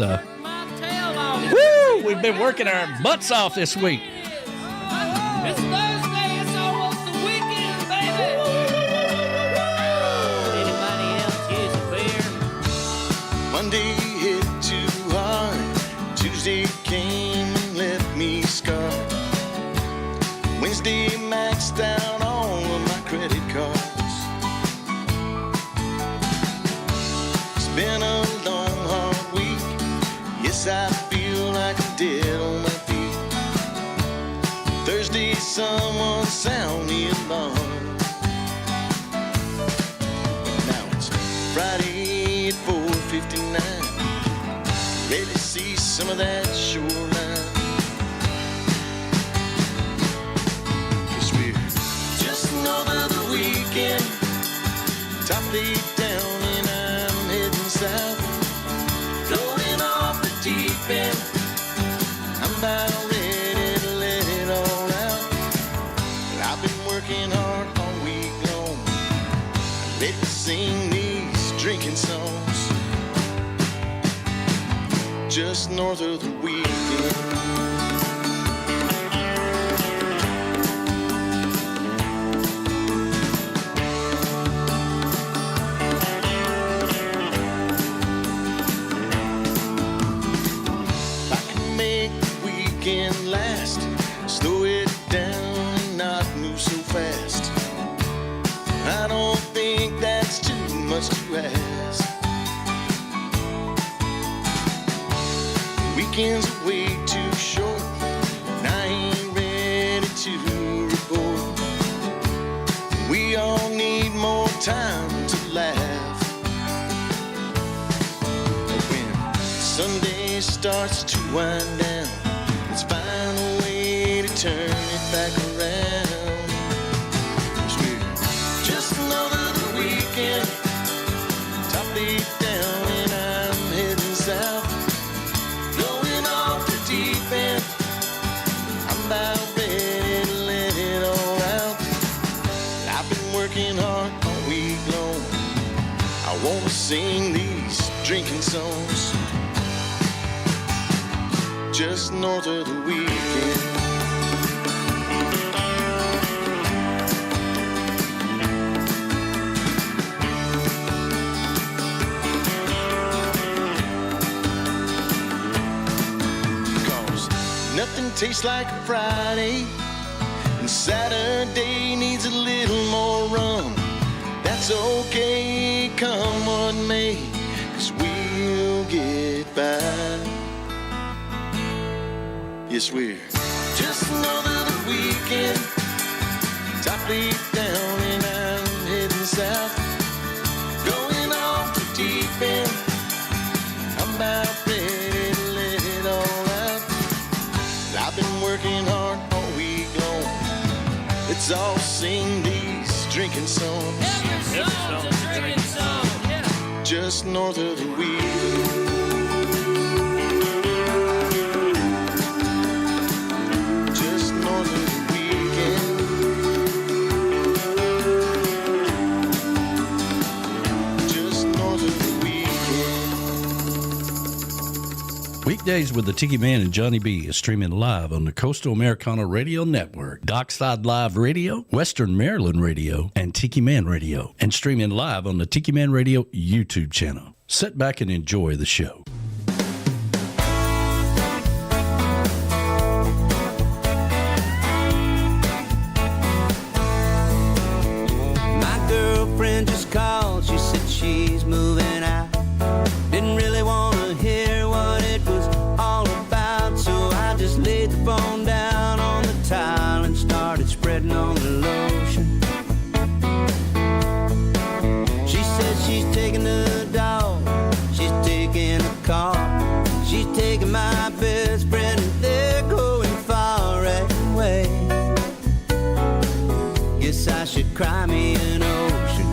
we've been working our butts off this week. It's Thursday, it's almost the weekend, baby. Anybody else use a beer? Monday hit too hard, Tuesday came and left me scarred. Wednesday maxed out all of my credit cards. It's been a long, hard week. Yes, I feel like I'm dead on my feet. Thursday, someone sound the alarm. Now it's Friday at 4:59. Ready to see some of that shoreline. 'Cause we're just over the weekend. Top laid down and I'm heading south. Going off the deep end. I'm about ready to let it all out. But I've been working hard all week long. I'm ready to sing these drinking songs. Just north of the weekend. starts to ask. Weekends are way too short, and I ain't ready to report. We all need more time to laugh. When Sunday starts to wind down, let's find a way to turn it back around. 'Cause we're just another weekend, top deep down, and I'm heading south, going off the deep end. I'm about ready to let it all out. I've been working hard all week long. I wanna sing these drinking songs just north of the weekend. Cause nothing tastes like a Friday, and Saturday needs a little more rum. That's okay, come what may, 'cause we'll get by. Yes, we're just another weekend, top deep down, and I'm heading south, going off the deep end. I'm about ready to let it all out. I've been working hard all week long. Let's all sing these drinking songs. Every song's a drinking song, yeah. Just north of the weekend. Just north of the weekend. Just north of the weekend. Weekdays with the Tiki Man and Johnny B is streaming live on the Coastal Americana Radio Network, Dockside Live Radio, Western Maryland Radio, and Tiki Man Radio, and streaming live on the Tiki Man Radio YouTube channel. Sit back and enjoy the show. My girlfriend just called, she said she's moving out. Didn't really want to hear what it was all about, so I just laid the phone down on the tile and started spreading on the lotion. She said she's taking the dog, she's taking the car, she's taking my best friend, and they're going far away. Guess I should cry me an ocean.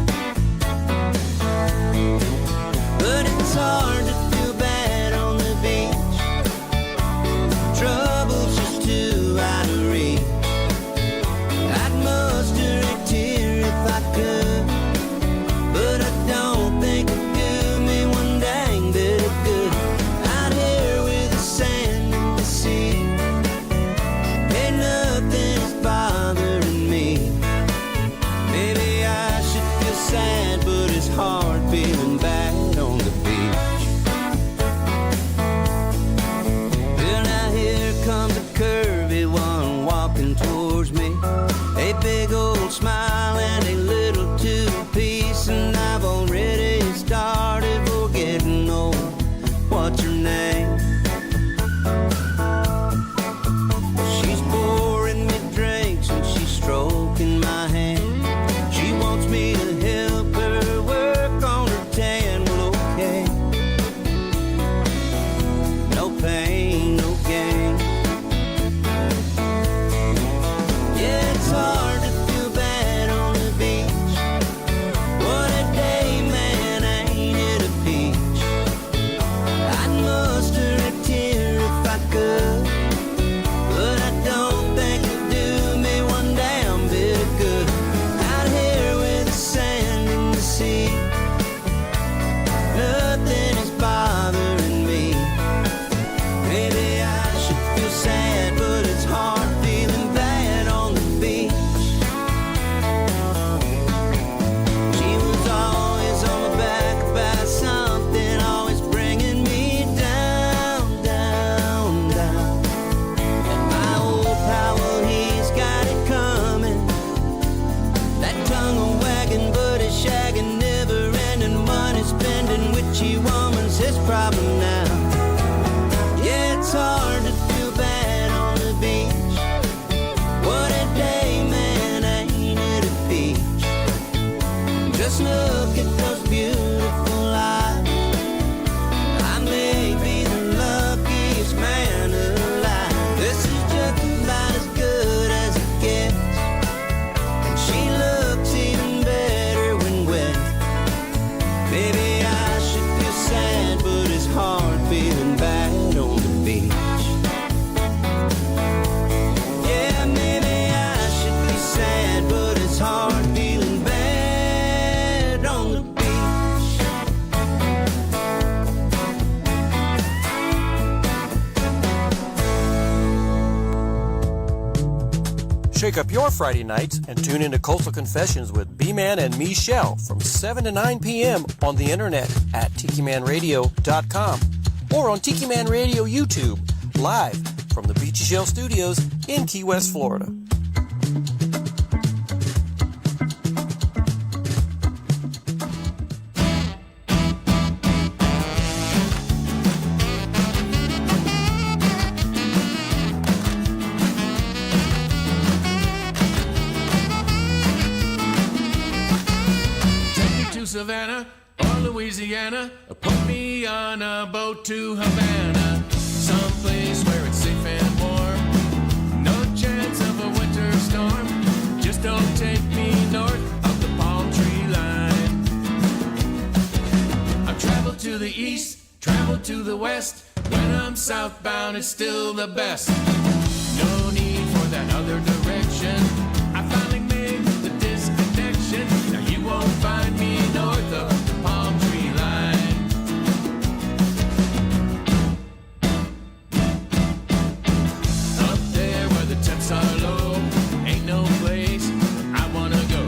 problem now. Yeah, it's hard to feel bad on the beach. What a day, man, ain't it a peach? Just look at those beautiful eyes. I may be the luckiest man alive. This is just about as good as it gets. And she looks even better when wet. Maybe I should feel sad, but it's hard feeling bad on the beach. Yeah, maybe I should be sad, but it's hard feeling bad on the beach. Shake up your Friday nights and tune into Coastal Confessions with B-Man and Michelle from 7 to 9 p.m. on the internet at TikiManRadio.com or on Tiki Man Radio YouTube, live from the Beachy Shell Studios in Key West, Florida. Take me to Savannah or Louisiana, or put me on a boat to Havana, someplace where it's safe and warm. No chance of a winter storm. Just don't take me north of the palm tree line. I've traveled to the east, traveled to the west. When I'm southbound, it's still the best. No need for that other direction. I finally made the disconnection. Now you won't find me north of the palm tree line. Up there where the temps are low, ain't no place I wanna go.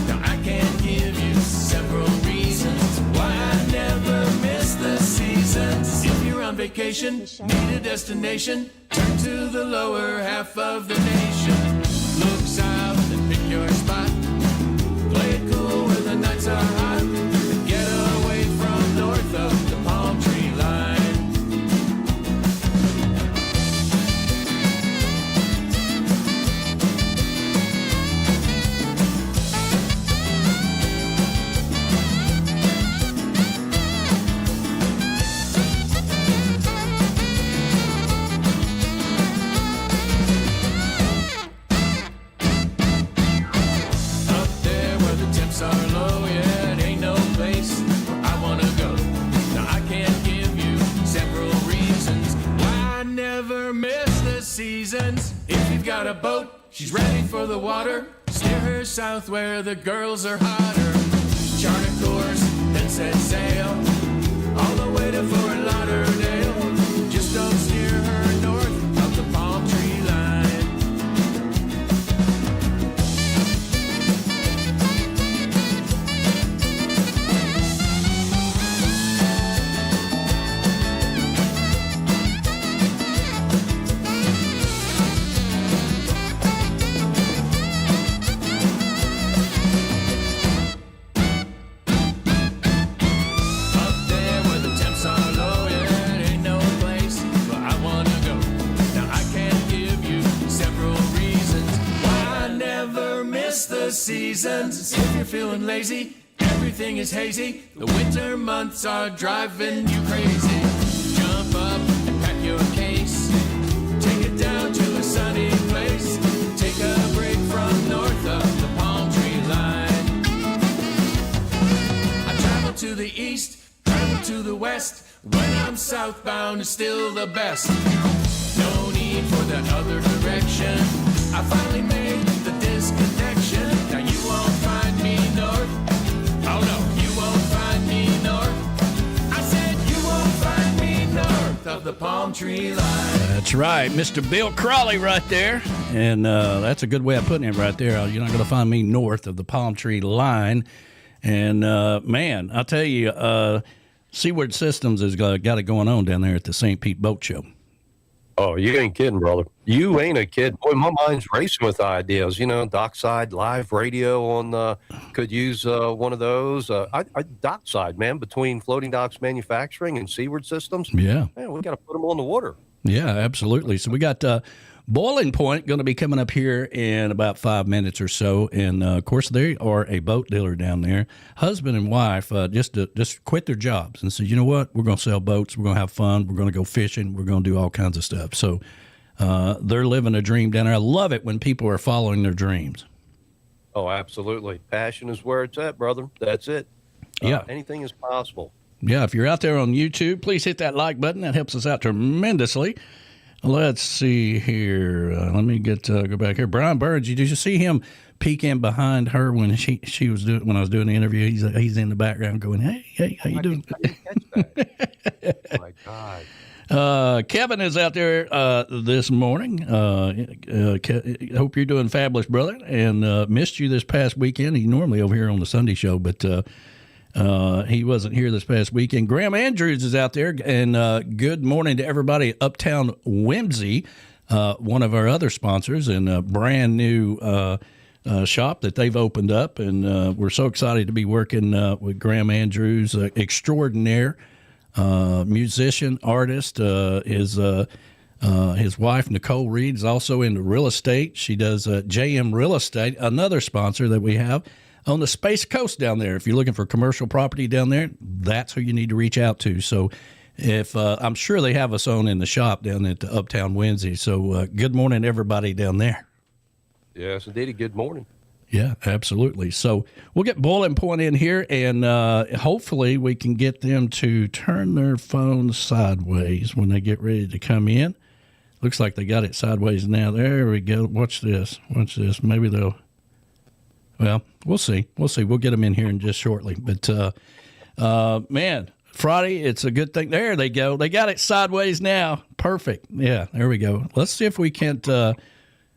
Now I can give you several reasons why I never miss the seasons. If you're on vacation, need a destination, turn to the lower half of the nation. Look south and pick your spot. Play it cool when the nights are hot. And get away from north of the palm tree line. Up there where the temps are low, yeah, it ain't no place where I wanna go. Now I can give you several reasons why I never miss the seasons. If you've got a boat, she's ready for the water. Steer her south where the girls are hotter. Chart a course, then set sail all the way to Fort Lauderdale. Just don't steer her north of the palm tree line. Up there where the temps are low, yeah, it ain't no place where I wanna go. Now I can give you several reasons why I never miss the seasons. If you're feeling lazy, everything is hazy. The winter months are driving you crazy. Jump up and pack your case. Take it down to a sunny place. Take a break from north of the palm tree line. I travel to the east, travel to the west. When I'm southbound, it's still the best. No need for that other direction. I finally made the disconnection. Now you won't find me north. Oh no, you won't find me north. I said you won't find me north of the palm tree line. That's right, Mr. Bill Crawley right there. And that's a good way of putting it right there. You're not going to find me north of the palm tree line. And, man, I'll tell you, Seaward Systems has got it going on down there at the St. Pete Boat Show. Oh, you ain't kidding, brother. You ain't a kid. Boy, my mind's racing with ideas. Dockside live radio on could use one of those. Dockside, man, between Floating Docks Manufacturing and Seaward Systems. Yeah. Man, we got to put them on the water. Yeah, absolutely. So we got Boiling Point going to be coming up here in about 5 minutes or so. And, of course, they are a boat dealer down there. Husband and wife just quit their jobs and said, you know what, we're going to sell boats. We're going to have fun. We're going to go fishing. We're going to do all kinds of stuff. So they're living a dream down there. I love it when people are following their dreams. Oh, absolutely. Passion is where it's at, brother. That's it. Yeah. Anything is possible. Yeah, if you're out there on YouTube, please hit that like button. That helps us out tremendously. Let's see here. Let me go back here. Brian Burns, did you see him peeking behind her when she was doing when I was doing the interview? He's in the background going, "Hey, how you doing?" I didn't catch that. Oh my God. Kevin is out there this morning. Hope you're doing fabulous, brother. And missed you this past weekend. He's normally over here on the Sunday show, but he wasn't here this past weekend. Graham Andrews is out there, and good morning to everybody at Uptown Whimsy, one of our other sponsors, and a brand new shop that they've opened up. And we're so excited to be working with Graham Andrews, extraordinaire musician, artist. His wife, Nicole Reed, is also into real estate. She does JM Real Estate, another sponsor that we have on the Space Coast down there. If you're looking for commercial property down there, that's who you need to reach out to. So if I'm sure they have us on in the shop down at the Uptown Wednesday. So good morning, everybody down there. Yes, indeed. Good morning. Yeah, absolutely. So we'll get Boiling Point in here, and hopefully we can get them to turn their phones sideways when they get ready to come in. Looks like they got it sideways now. There we go. Watch this. Watch this. Maybe they'll... Well, we'll see. We'll get them in here in just shortly. But, man, Friday, it's a good thing. There they go. They got it sideways now. Perfect. Yeah, there we go. Let's see if we can't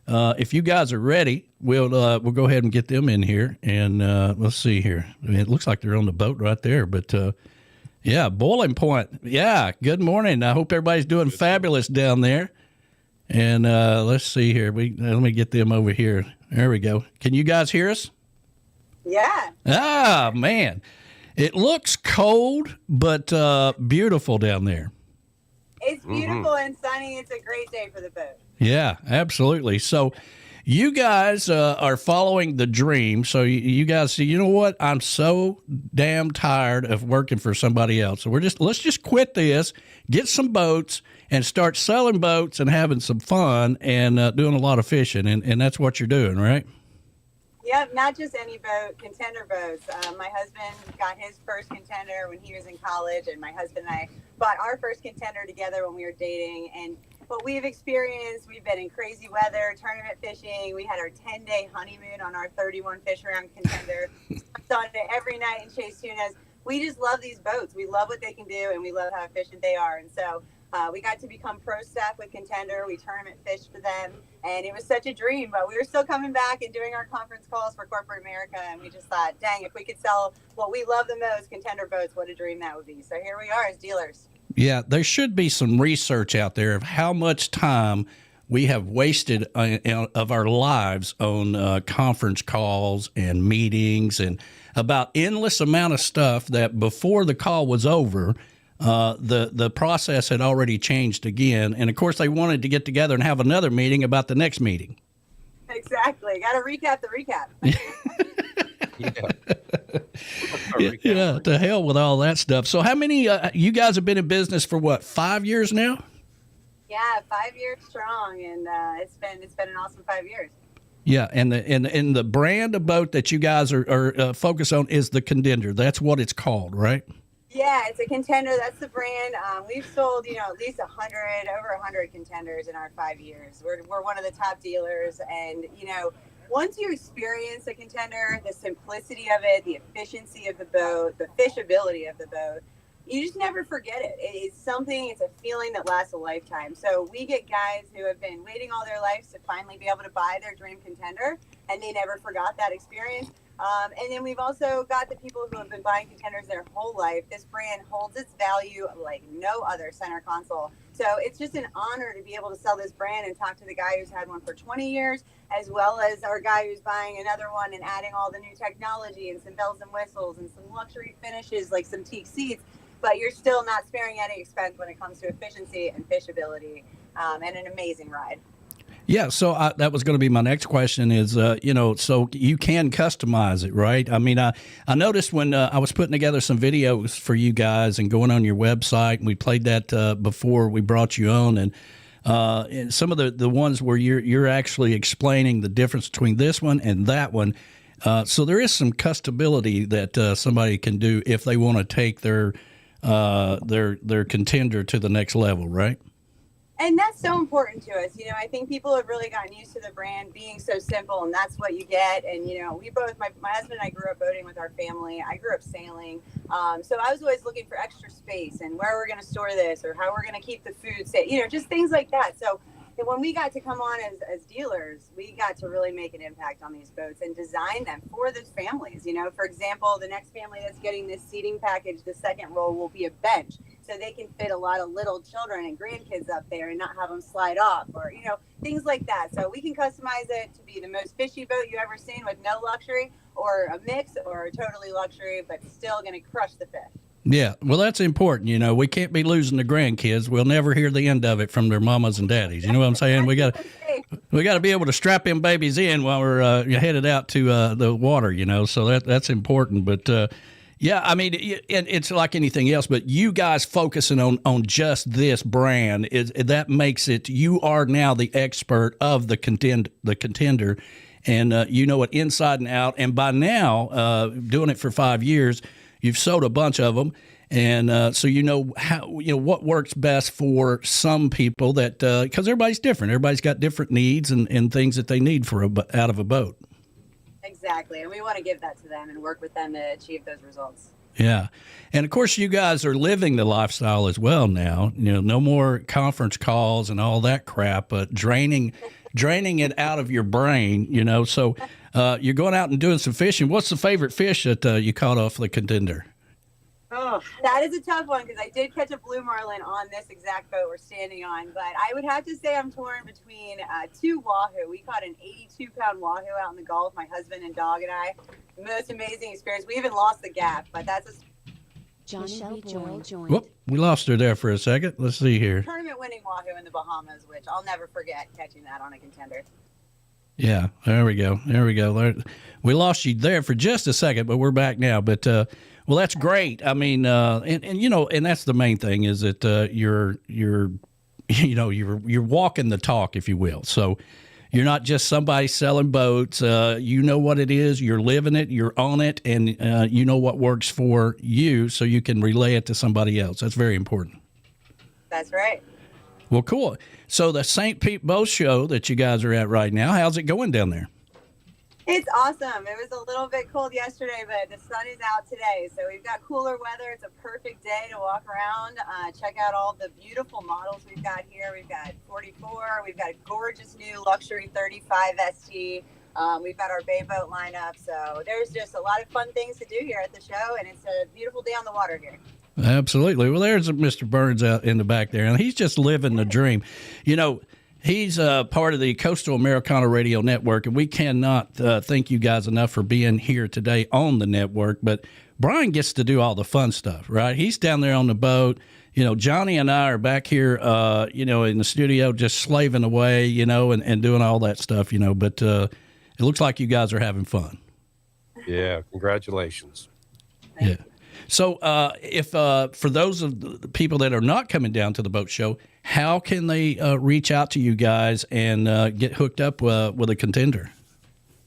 if you guys are ready, we'll go ahead and get them in here. And let's see here. I mean, it looks like they're on the boat right there. But, yeah, Boiling Point. Yeah, good morning. I hope everybody's doing fabulous down there. And let's see here. Let me get them over here. There we go. Can you guys hear us? Yeah. Ah, man. It looks cold, but beautiful down there. It's beautiful and sunny. It's a great day for the boat. Yeah, absolutely. So you guys are following the dream. So you guys see, you know what? I'm so damn tired of working for somebody else. So let's just quit this, get some boats, and start selling boats and having some fun and doing a lot of fishing. And that's what you're doing, right? Yep, not just any boat, contender boats. My husband got his first contender when he was in college, and my husband and I bought our first contender together when we were dating. And what we've experienced, we've been in crazy weather, tournament fishing. We had our 10-day honeymoon on our 31 fish around contender. Done it every night and chased tunas. We just love these boats. We love what they can do, and we love how efficient they are. And so we got to become pro staff with Contender. We tournament fished for them, and it was such a dream. But we were still coming back and doing our conference calls for corporate America, and we just thought, dang, if we could sell what we love the most, Contender boats, what a dream that would be. So here we are as dealers. Yeah, there should be some research out there of how much time we have wasted of our lives on conference calls and meetings and about endless amount of stuff that before the call was over, the process had already changed again. And, of course, they wanted to get together and have another meeting about the next meeting. Exactly. Got to recap the recap. Yeah, to hell with all that stuff. So how many you guys have been in business for, what, 5 years now? Yeah, 5 years strong, and it's been an awesome 5 years. Yeah, and the brand of boat that you guys are focused on is the Contender. That's what it's called, right? Yeah, it's a Contender. That's the brand. We've sold, at least over 100 Contenders in our 5 years. We're one of the top dealers, and once you experience a Contender, the simplicity of it, the efficiency of the boat, the fishability of the boat, you just never forget it. It's a feeling that lasts a lifetime. So we get guys who have been waiting all their lives to finally be able to buy their dream Contender, and they never forgot that experience. And then we've also got the people who have been buying Contenders their whole life. This brand holds its value like no other center console. So it's just an honor to be able to sell this brand and talk to the guy who's had one for 20 years, as well as our guy who's buying another one and adding all the new technology and some bells and whistles and some luxury finishes like some teak seats. But you're still not sparing any expense when it comes to efficiency and fishability, and an amazing ride. Yeah, so that was going to be my next question is, so you can customize it, right? I mean, I noticed when I was putting together some videos for you guys and going on your website, and we played that before we brought you on, and some of the ones where you're actually explaining the difference between this one and that one. So there is some customability that somebody can do if they want to take their contender to the next level, right? And that's so important to us. I think people have really gotten used to the brand being so simple, and that's what you get. And, we both, my husband and I grew up boating with our family. I grew up sailing. So I was always looking for extra space and where we're going to store this or how we're going to keep the food safe, just things like that. So when we got to come on as dealers, we got to really make an impact on these boats and design them for those families. For example, the next family that's getting this seating package, the second row will be a bench. So they can fit a lot of little children and grandkids up there and not have them slide off or, things like that. So we can customize it to be the most fishy boat you ever seen with no luxury or a mix or totally luxury, but still going to crush the fish. Yeah, well, that's important. We can't be losing the grandkids. We'll never hear the end of it from their mamas and daddies. You know what I'm saying? We got to be able to strap them babies in while we're headed out to the water. So that's important. But yeah, I mean, it's like anything else. But you guys focusing on just this brand that makes it. You are now the expert of the contender, and you know it inside and out. And by now, doing it for 5 years. You've sold a bunch of them, and so how what works best for some people that because everybody's different. Everybody's got different needs and things that they need out of a boat. Exactly, and we want to give that to them and work with them to achieve those results. Yeah, and of course you guys are living the lifestyle as well now. No more conference calls and all that crap, but draining it out of your brain. So. You're going out and doing some fishing. What's the favorite fish that you caught off the contender? Oh, that is a tough one because I did catch a blue marlin on this exact boat we're standing on. But I would have to say I'm torn between two wahoo. We caught an 82-pound wahoo out in the Gulf, my husband and dog and I. Most amazing experience. We even lost the gap, but that's a Johnny B joined. Whoop, we lost her there for a second. Let's see here. Tournament-winning wahoo in the Bahamas, which I'll never forget catching that on a contender. Yeah, there we go. We lost you there for just a second, but we're back now. But well, that's great. I mean, and that's the main thing is that you're walking the talk, if you will. So you're not just somebody selling boats. You know what it is. You're living it. You're on it, and you know what works for you, so you can relay it to somebody else. That's very important. That's right. Well, cool. So the St. Pete Boat Show that you guys are at right now, how's it going down there? It's awesome. It was a little bit cold yesterday, but the sun is out today. So we've got cooler weather. It's a perfect day to walk around, check out all the beautiful models we've got here. We've got 44. We've got a gorgeous new luxury 35 ST. We've got our bay boat lineup. So there's just a lot of fun things to do here at the show, and it's a beautiful day on the water here. Absolutely. Well, there's Mr. Burns out in the back there, and he's just living the dream. He's part of the Coastal Americana Radio Network, and we cannot thank you guys enough for being here today on the network. But Brian gets to do all the fun stuff, right? He's down there on the boat. Johnny and I are back here, in the studio just slaving away, and doing all that stuff, But it looks like you guys are having fun. Yeah, congratulations. Yeah. So if for those of the people that are not coming down to the boat show, how can they reach out to you guys and get hooked up with a contender?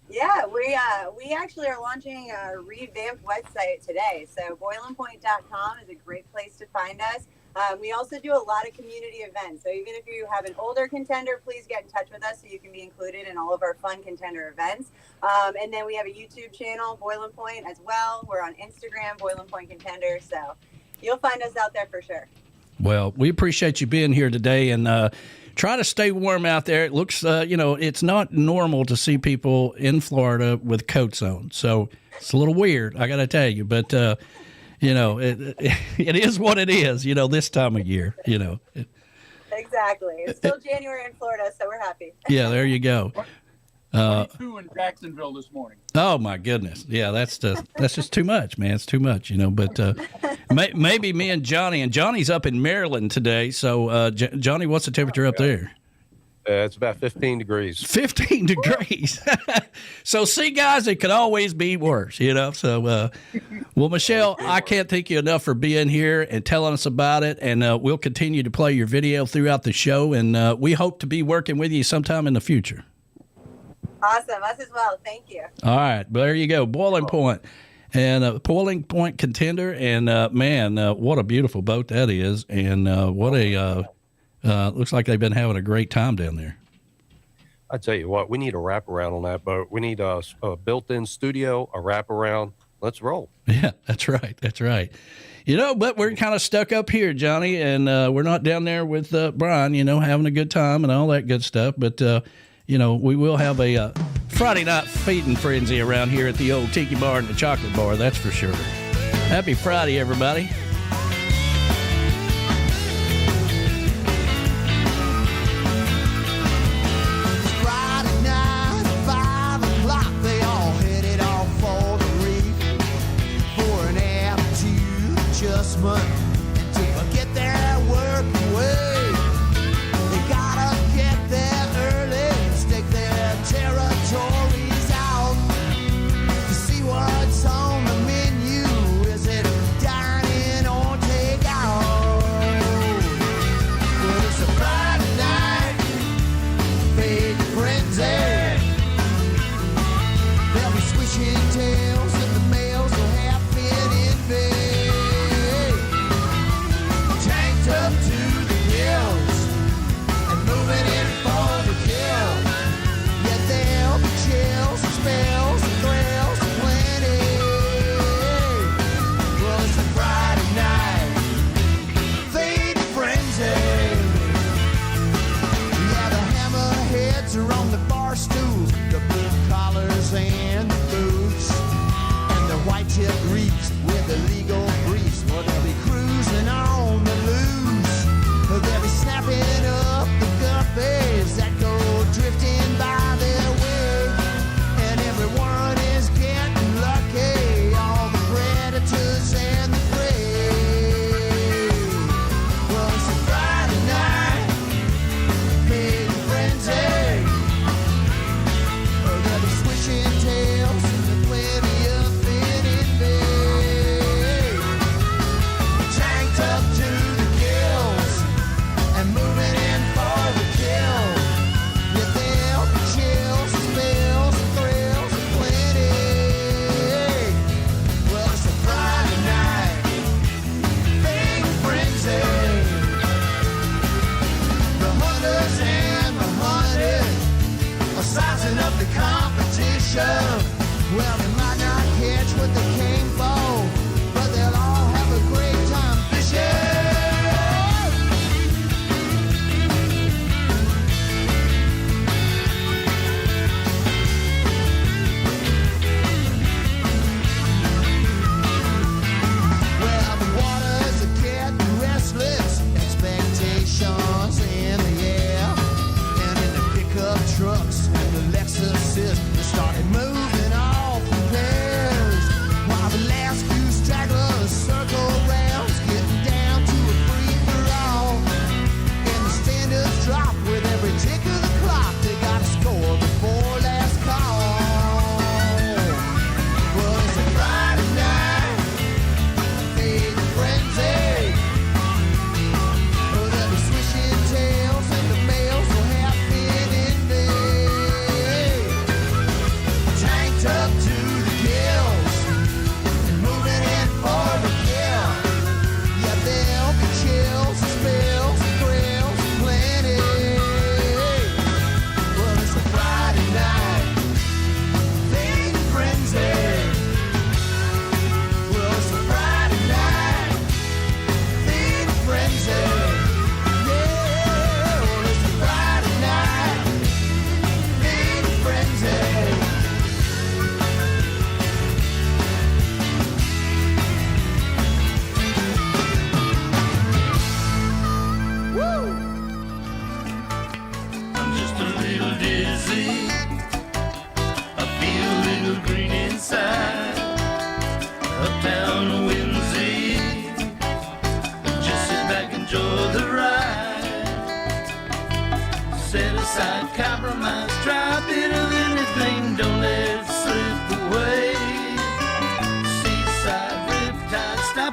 Yeah, we actually are launching a revamped website today. So boilandpoint.com is a great place to find us. We also do a lot of community events. So even if you have an older contender, please get in touch with us so you can be included in all of our fun contender events. And then we have a YouTube channel, Boil and Point, as well. We're on Instagram, Boil and Point Contender. So you'll find us out there for sure. Well, we appreciate you being here today, and try to stay warm out there. It looks, it's not normal to see people in Florida with coats on. So it's a little weird, I got to tell you. But, it is what it is, this time of year, Exactly. It's still January in Florida, so we're happy. Yeah, there you go. 22 in Jacksonville this morning. Oh my goodness, yeah, that's just too much, man. It's too much, you know. But maybe me and Johnny's up in Maryland today. So, Johnny, what's the temperature up there? It's about 15 degrees. 15 degrees. So, see, guys, it could always be worse, you know. So, well, Michelle, I can't thank you enough for being here and telling us about it. And we'll continue to play your video throughout the show. And we hope to be working with you sometime in the future. Awesome. Us as well. Thank you. All right. There you go. Boiling Point. And Boiling Point contender. And, man, what a beautiful boat that is. And what a looks like they've been having a great time down there. I tell you what, we need a wraparound on that boat. We need a built-in studio, a wraparound. Let's roll. Yeah, that's right. That's right. You know, but we're kind of stuck up here, Johnny, and we're not down there with Brian, you know, having a good time and all that good stuff. But, you know, we will have a Friday night feeding frenzy around here at the old Tiki Bar and the Chocolate Bar, that's for sure. Happy Friday, everybody. To forget their work away. They gotta get there early and stake their territories out to see what's on the menu. Is it dining or takeout? Well, it's a Friday night, big frenzy. They'll be swishing tails and the males will have been in bed.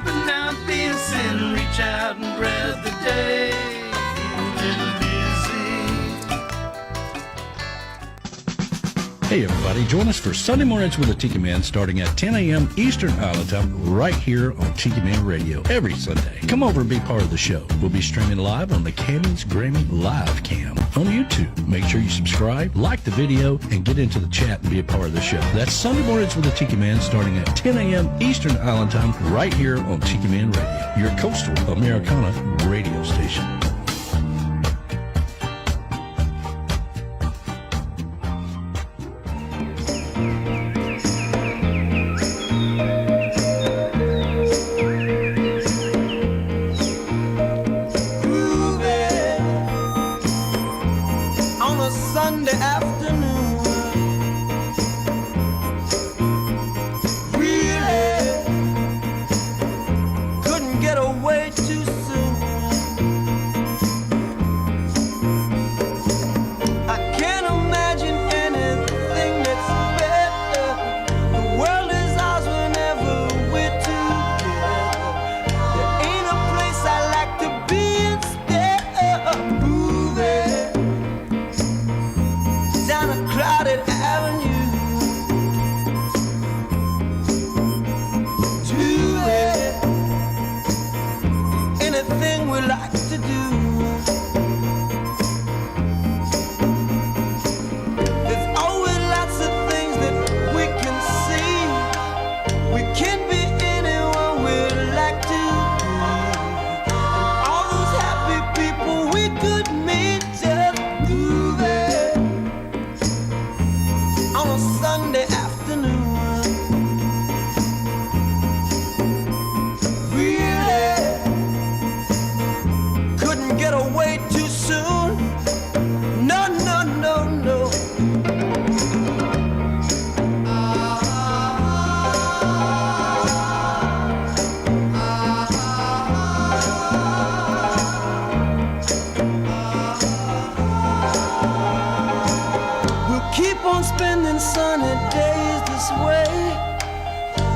but now it'd be a sin. Reach out and grab the day. A little busy. Hey everybody, join us for Sunday Mornings with the Tiki Man starting at 10 a.m. Eastern Island Time right here on Tiki Man Radio every Sunday. Come over and be part of the show. We'll be streaming live on the Cammy's Grammy Live Cam on YouTube. Make sure you subscribe, like the video, and get into the chat and be a part of the show. That's Sunday Mornings with the Tiki Man starting at 10 a.m. Eastern Island Time right here on Tiki Man Radio, your coastal Americana radio station. Sunday afternoon, really couldn't get away too soon. I can't imagine anything that's better. The world is ours whenever we're together. There ain't a place I like to be instead of moving down a crowded avenue to it. Anything we like to do. There's always lots of things that we can see. We can be anyone we like to be. And all those happy people we could meet just moving on a Sunday afternoon. Really couldn't get away too soon. No, no, no, no. We'll keep on spending sunny days this way.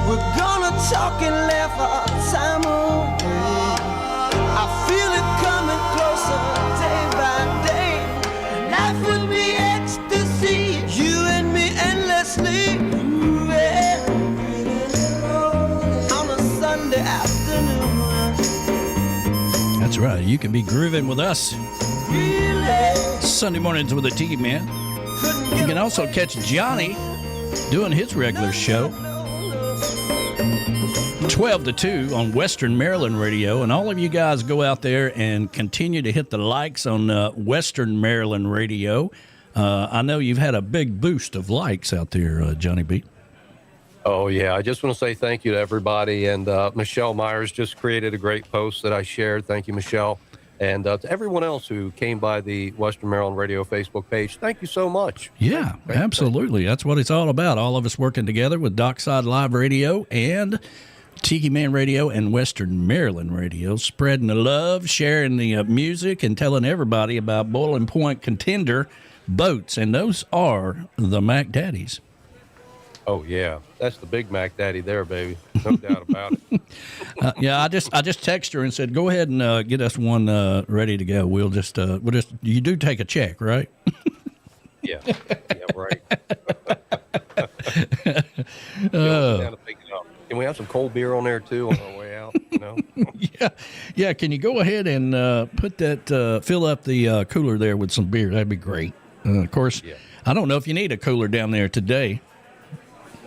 We're gonna talk and laugh our time away. I feel it coming closer day by day. Life will be ecstasy, you and me endlessly moving on a Sunday afternoon. That's right. You can be grooving with us Really Sunday Mornings with the Tiki Man. couldn't You get can also away catch too Johnny soon. doing his regular show, 12 to 2 on Western Maryland Radio. And all of you guys go out there and continue to hit the likes on Western Maryland Radio. I know you've had a big boost of likes out there, Johnny B. Oh, yeah. I just want to say thank you to everybody. And Michelle Myers just created a great post that I shared. Thank you, Michelle. And to everyone else who came by the Western Maryland Radio Facebook page, thank you so much. Yeah, absolutely. That's what it's all about. All of us working together with Dockside Live Radio and Tiki Man Radio and Western Maryland Radio, spreading the love, sharing the music, and telling everybody about Boiling Point Contender boats. And those are the Mac Daddies. Oh, yeah. That's the Big Mac Daddy there, baby. No doubt about it. Yeah, I just texted her and said, go ahead and get us one ready to go. We'll just you do take a check, right? Yeah. Yeah, right. Down to pick it up. Can we have some cold beer on there, too, on our way out? You know? Yeah. Can you go ahead and put that, fill up the cooler there with some beer? That'd be great. Of course, Yeah. I don't know if you need a cooler down there today.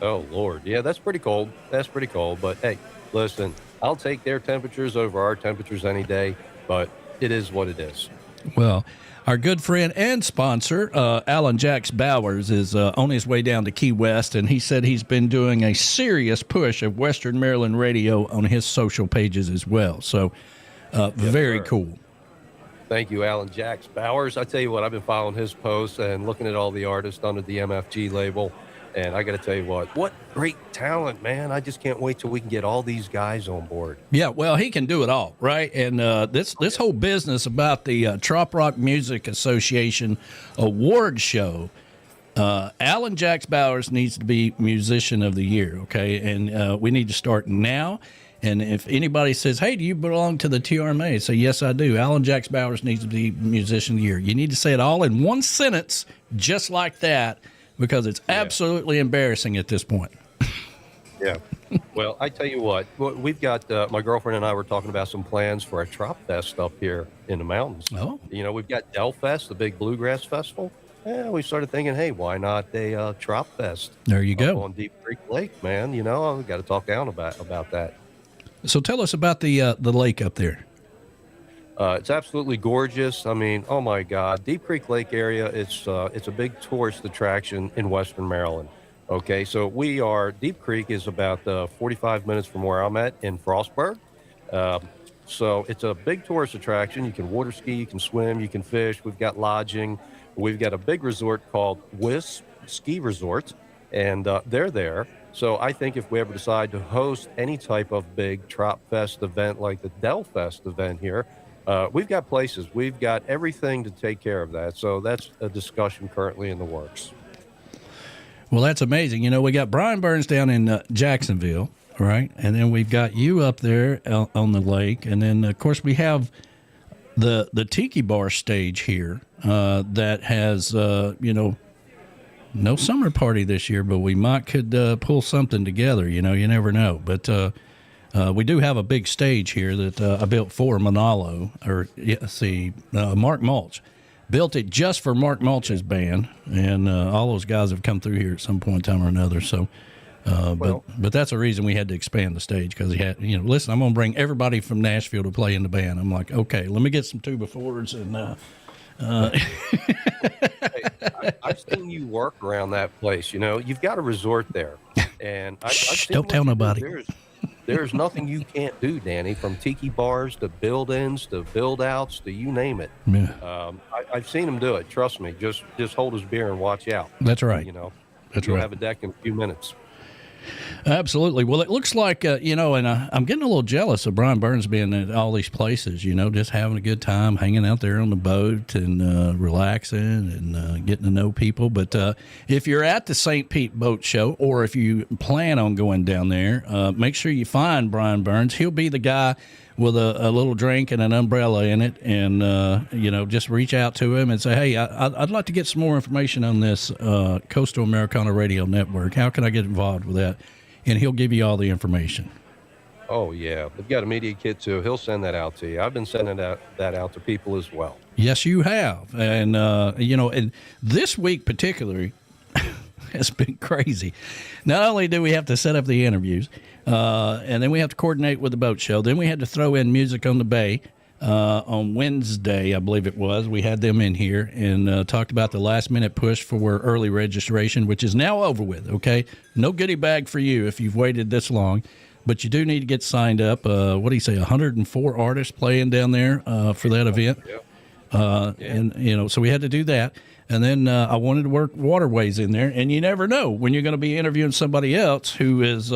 Oh, Lord. Yeah, that's pretty cold. That's pretty cold. But, hey, listen, I'll take their temperatures over our temperatures any day, but it is what it is. Well, our good friend and sponsor, Alan Jacks Bowers, is on his way down to Key West, and he said he's been doing a serious push of Western Maryland Radio on his social pages as well. So, very cool. Thank you, Alan Jacks Bowers. I tell you what, I've been following his posts and looking at all the artists under the MFG label. And I got to tell you what great talent, man. I just can't wait till we can get all these guys on board. Yeah, well, he can do it all, right? And this whole business about the Trop Rock Music Association award show, Alan Jacks Bowers needs to be Musician of the Year, okay? And we need to start now. And if anybody says, hey, do you belong to the TRMA? Say, yes, I do. Alan Jacks Bowers needs to be Musician of the Year. You need to say it all in one sentence, just like that, because it's absolutely embarrassing at this point. Yeah. Well, I tell you what, we've got, my girlfriend and I were talking about some plans for a Trop Fest up here in the mountains. Oh. You know, we've got Dell Fest, the big bluegrass festival. Yeah, we started thinking, hey, why not a Trop Fest? There you go. On Deep Creek Lake, man. You know, we got to talk down about that. So tell us about the lake up there. It's absolutely gorgeous. I mean, oh my God, Deep Creek Lake area. It's a big tourist attraction in Western Maryland. Okay, so Deep Creek is about 45 minutes from where I'm at in Frostburg. So it's a big tourist attraction. You can water ski, you can swim, you can fish. We've got lodging. We've got a big resort called Wisp Ski Resort, and they're there. So I think if we ever decide to host any type of big Trop Fest event like the Dell Fest event here, we've got places. We've got everything to take care of that. So that's a discussion currently in the works. Well, that's amazing. You know, we got Brian Burns down in Jacksonville, right? And then we've got you up there on the lake. And then, of course, we have the Tiki Bar stage here that has, no summer party this year, but we could pull something together. You know, you never know. But we do have a big stage here that I built for Manalo, Mark Mulch. Built it just for Mark Mulch's band, and all those guys have come through here at some point in time or another. So, but that's a reason we had to expand the stage, because he had, listen, I'm going to bring everybody from Nashville to play in the band. I'm like, okay, let me get some 2x4s and. Hey, I've seen you work around that place. You know, you've got a resort there, and I've seen don't tell nobody. There's nothing you can't do, Danny. From tiki bars to build-ins to build-outs to you name it. Yeah. I've seen him do it. Trust me. Just hold his beer and watch out. That's right. You know, that's you'll right. have a deck in a few minutes. Absolutely. Well, it looks like, and I'm getting a little jealous of Brian Burns being at all these places, just having a good time, hanging out there on the boat and relaxing and getting to know people. But if you're at the St. Pete Boat Show, or if you plan on going down there, make sure you find Brian Burns. He'll be the guy with a little drink and an umbrella in it, and just reach out to him and say, hey, I'd like to get some more information on this Coastal Americana Radio Network. How can I get involved with that? And he'll give you all the information. Oh, yeah. They've got a media kit, too. He'll send that out to you. I've been sending that out to people as well. Yes, you have. And, and this week particularly has been crazy. Not only do we have to set up the interviews, and then we have to coordinate with the boat show. Then we had to throw in Music on the Bay on Wednesday, I believe it was. We had them in here and talked about the last-minute push for early registration, which is now over with, okay? No goodie bag for you if you've waited this long, but you do need to get signed up. What do you say, 104 artists playing down there for that event? Yeah. And, so we had to do that. And then I wanted to work waterways in there, and you never know when you're going to be interviewing somebody else who is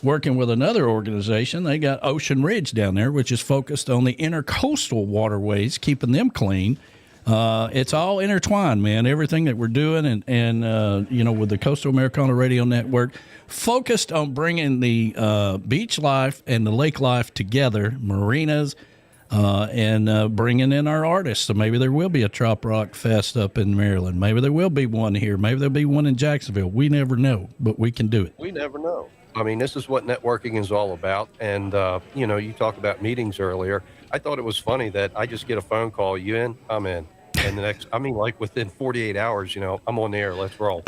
working with another organization. They got Ocean Ridge down there, which is focused on the intercoastal waterways, keeping them clean. It's all intertwined, man. Everything that we're doing and with the Coastal Americana Radio Network, focused on bringing the beach life and the lake life together, marinas, and bringing in our artists. So maybe there will be a Trop Rock Fest up in Maryland. Maybe there will be one here. Maybe there'll be one in Jacksonville. We never know, but we can do it. We never know. I mean, this is what networking is all about. And, you talked about meetings earlier. I thought it was funny that I just get a phone call. You in? I'm in. And the next, within 48 hours, I'm on the air. Let's roll.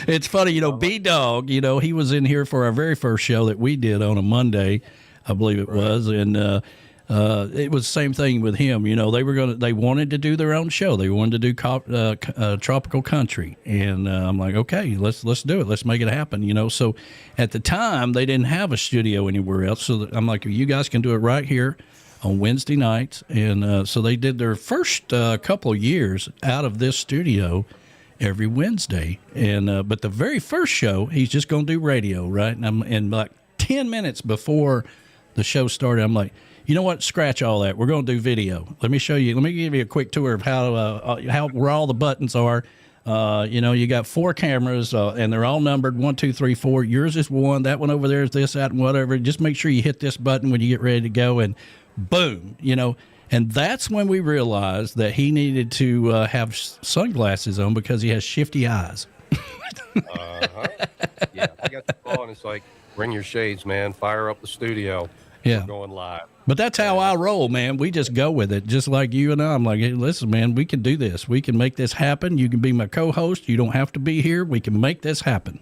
It's funny, B-Dog, he was in here for our very first show that we did on a Monday, I believe it was. And it was the same thing with him. They wanted to do their own show. They wanted to do tropical country. And I'm like, okay, let's do it. Let's make it happen. So at the time, they didn't have a studio anywhere else. So I'm like, you guys can do it right here on Wednesday nights. And so they did their first couple of years out of this studio every Wednesday. And but the very first show, he's just going to do radio, right? And like 10 minutes before the show started, I'm like, you know what? Scratch all that. We're going to do video. Let me show you. Let me give you a quick tour of how where all the buttons are. You got 4 cameras, and they're all numbered 1, 2, 3, 4. Yours is 1. That one over there is this, that, and whatever. Just make sure you hit this button when you get ready to go, and boom, And that's when we realized that he needed to have sunglasses on because he has shifty eyes. Yeah, I got the call, and it's like, bring your shades, man. Fire up the studio. Yeah. We're going live. But that's how I roll, man. We just go with it, just like you and I. I'm like, hey, listen, man, we can do this. We can make this happen. You can be my co-host. You don't have to be here. We can make this happen.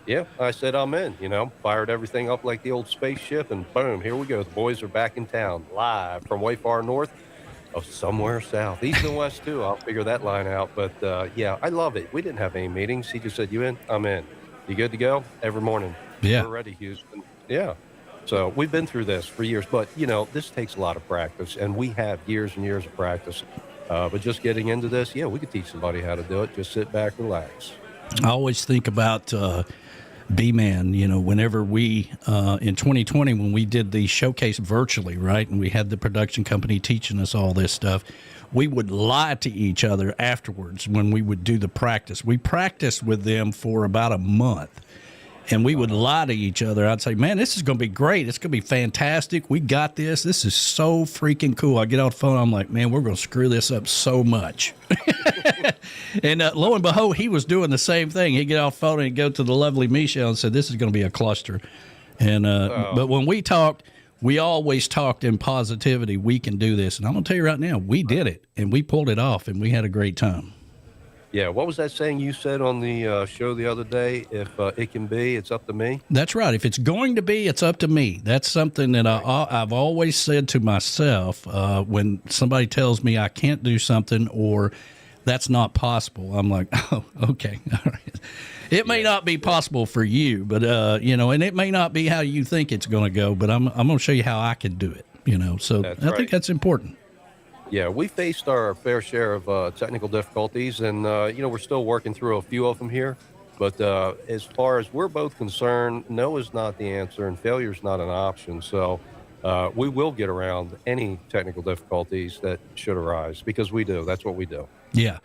Yeah, I said I'm in, fired everything up like the old spaceship, and boom, here we go. The boys are back in town, live from way far north of somewhere south, east and west too. I'll figure that line out. But yeah, I love it. We didn't have any meetings. He just said, you in? I'm in. You good to go? Every morning. Yeah. We're ready, Houston. Yeah. So we've been through this for years, but this takes a lot of practice, and we have years and years of practice. But just getting into this, yeah, we could teach somebody how to do it. Just sit back, relax. I always think about B-Man, whenever we, in 2020, when we did the showcase virtually, right, and we had the production company teaching us all this stuff, we would lie to each other afterwards when we would do the practice. We practiced with them for about a month. And we would lie to each other. I'd say, man, this is going to be great. It's going to be fantastic. We got this. This is so freaking cool. I get off the phone. I'm like, man, we're going to screw this up so much. And lo and behold, he was doing the same thing. He'd get off the phone and he'd go to the lovely Michelle and said, this is going to be a cluster. And but when we talked, we always talked in positivity. We can do this. And I'm going to tell you right now, we did it. And we pulled it off. And we had a great time. Yeah, what was that saying you said on the show the other day? If it can be, it's up to me. That's right. If it's going to be, it's up to me. That's something that I've always said to myself when somebody tells me I can't do something or that's not possible. I'm like, oh, okay. All right. It may not be possible for you, but, and it may not be how you think it's going to go, but I'm going to show you how I can do it, So I think that's important. Yeah, we faced our fair share of technical difficulties, and, we're still working through a few of them here. But as far as we're both concerned, no is not the answer, and failure is not an option. So we will get around any technical difficulties that should arise, because we do. That's what we do. Yeah.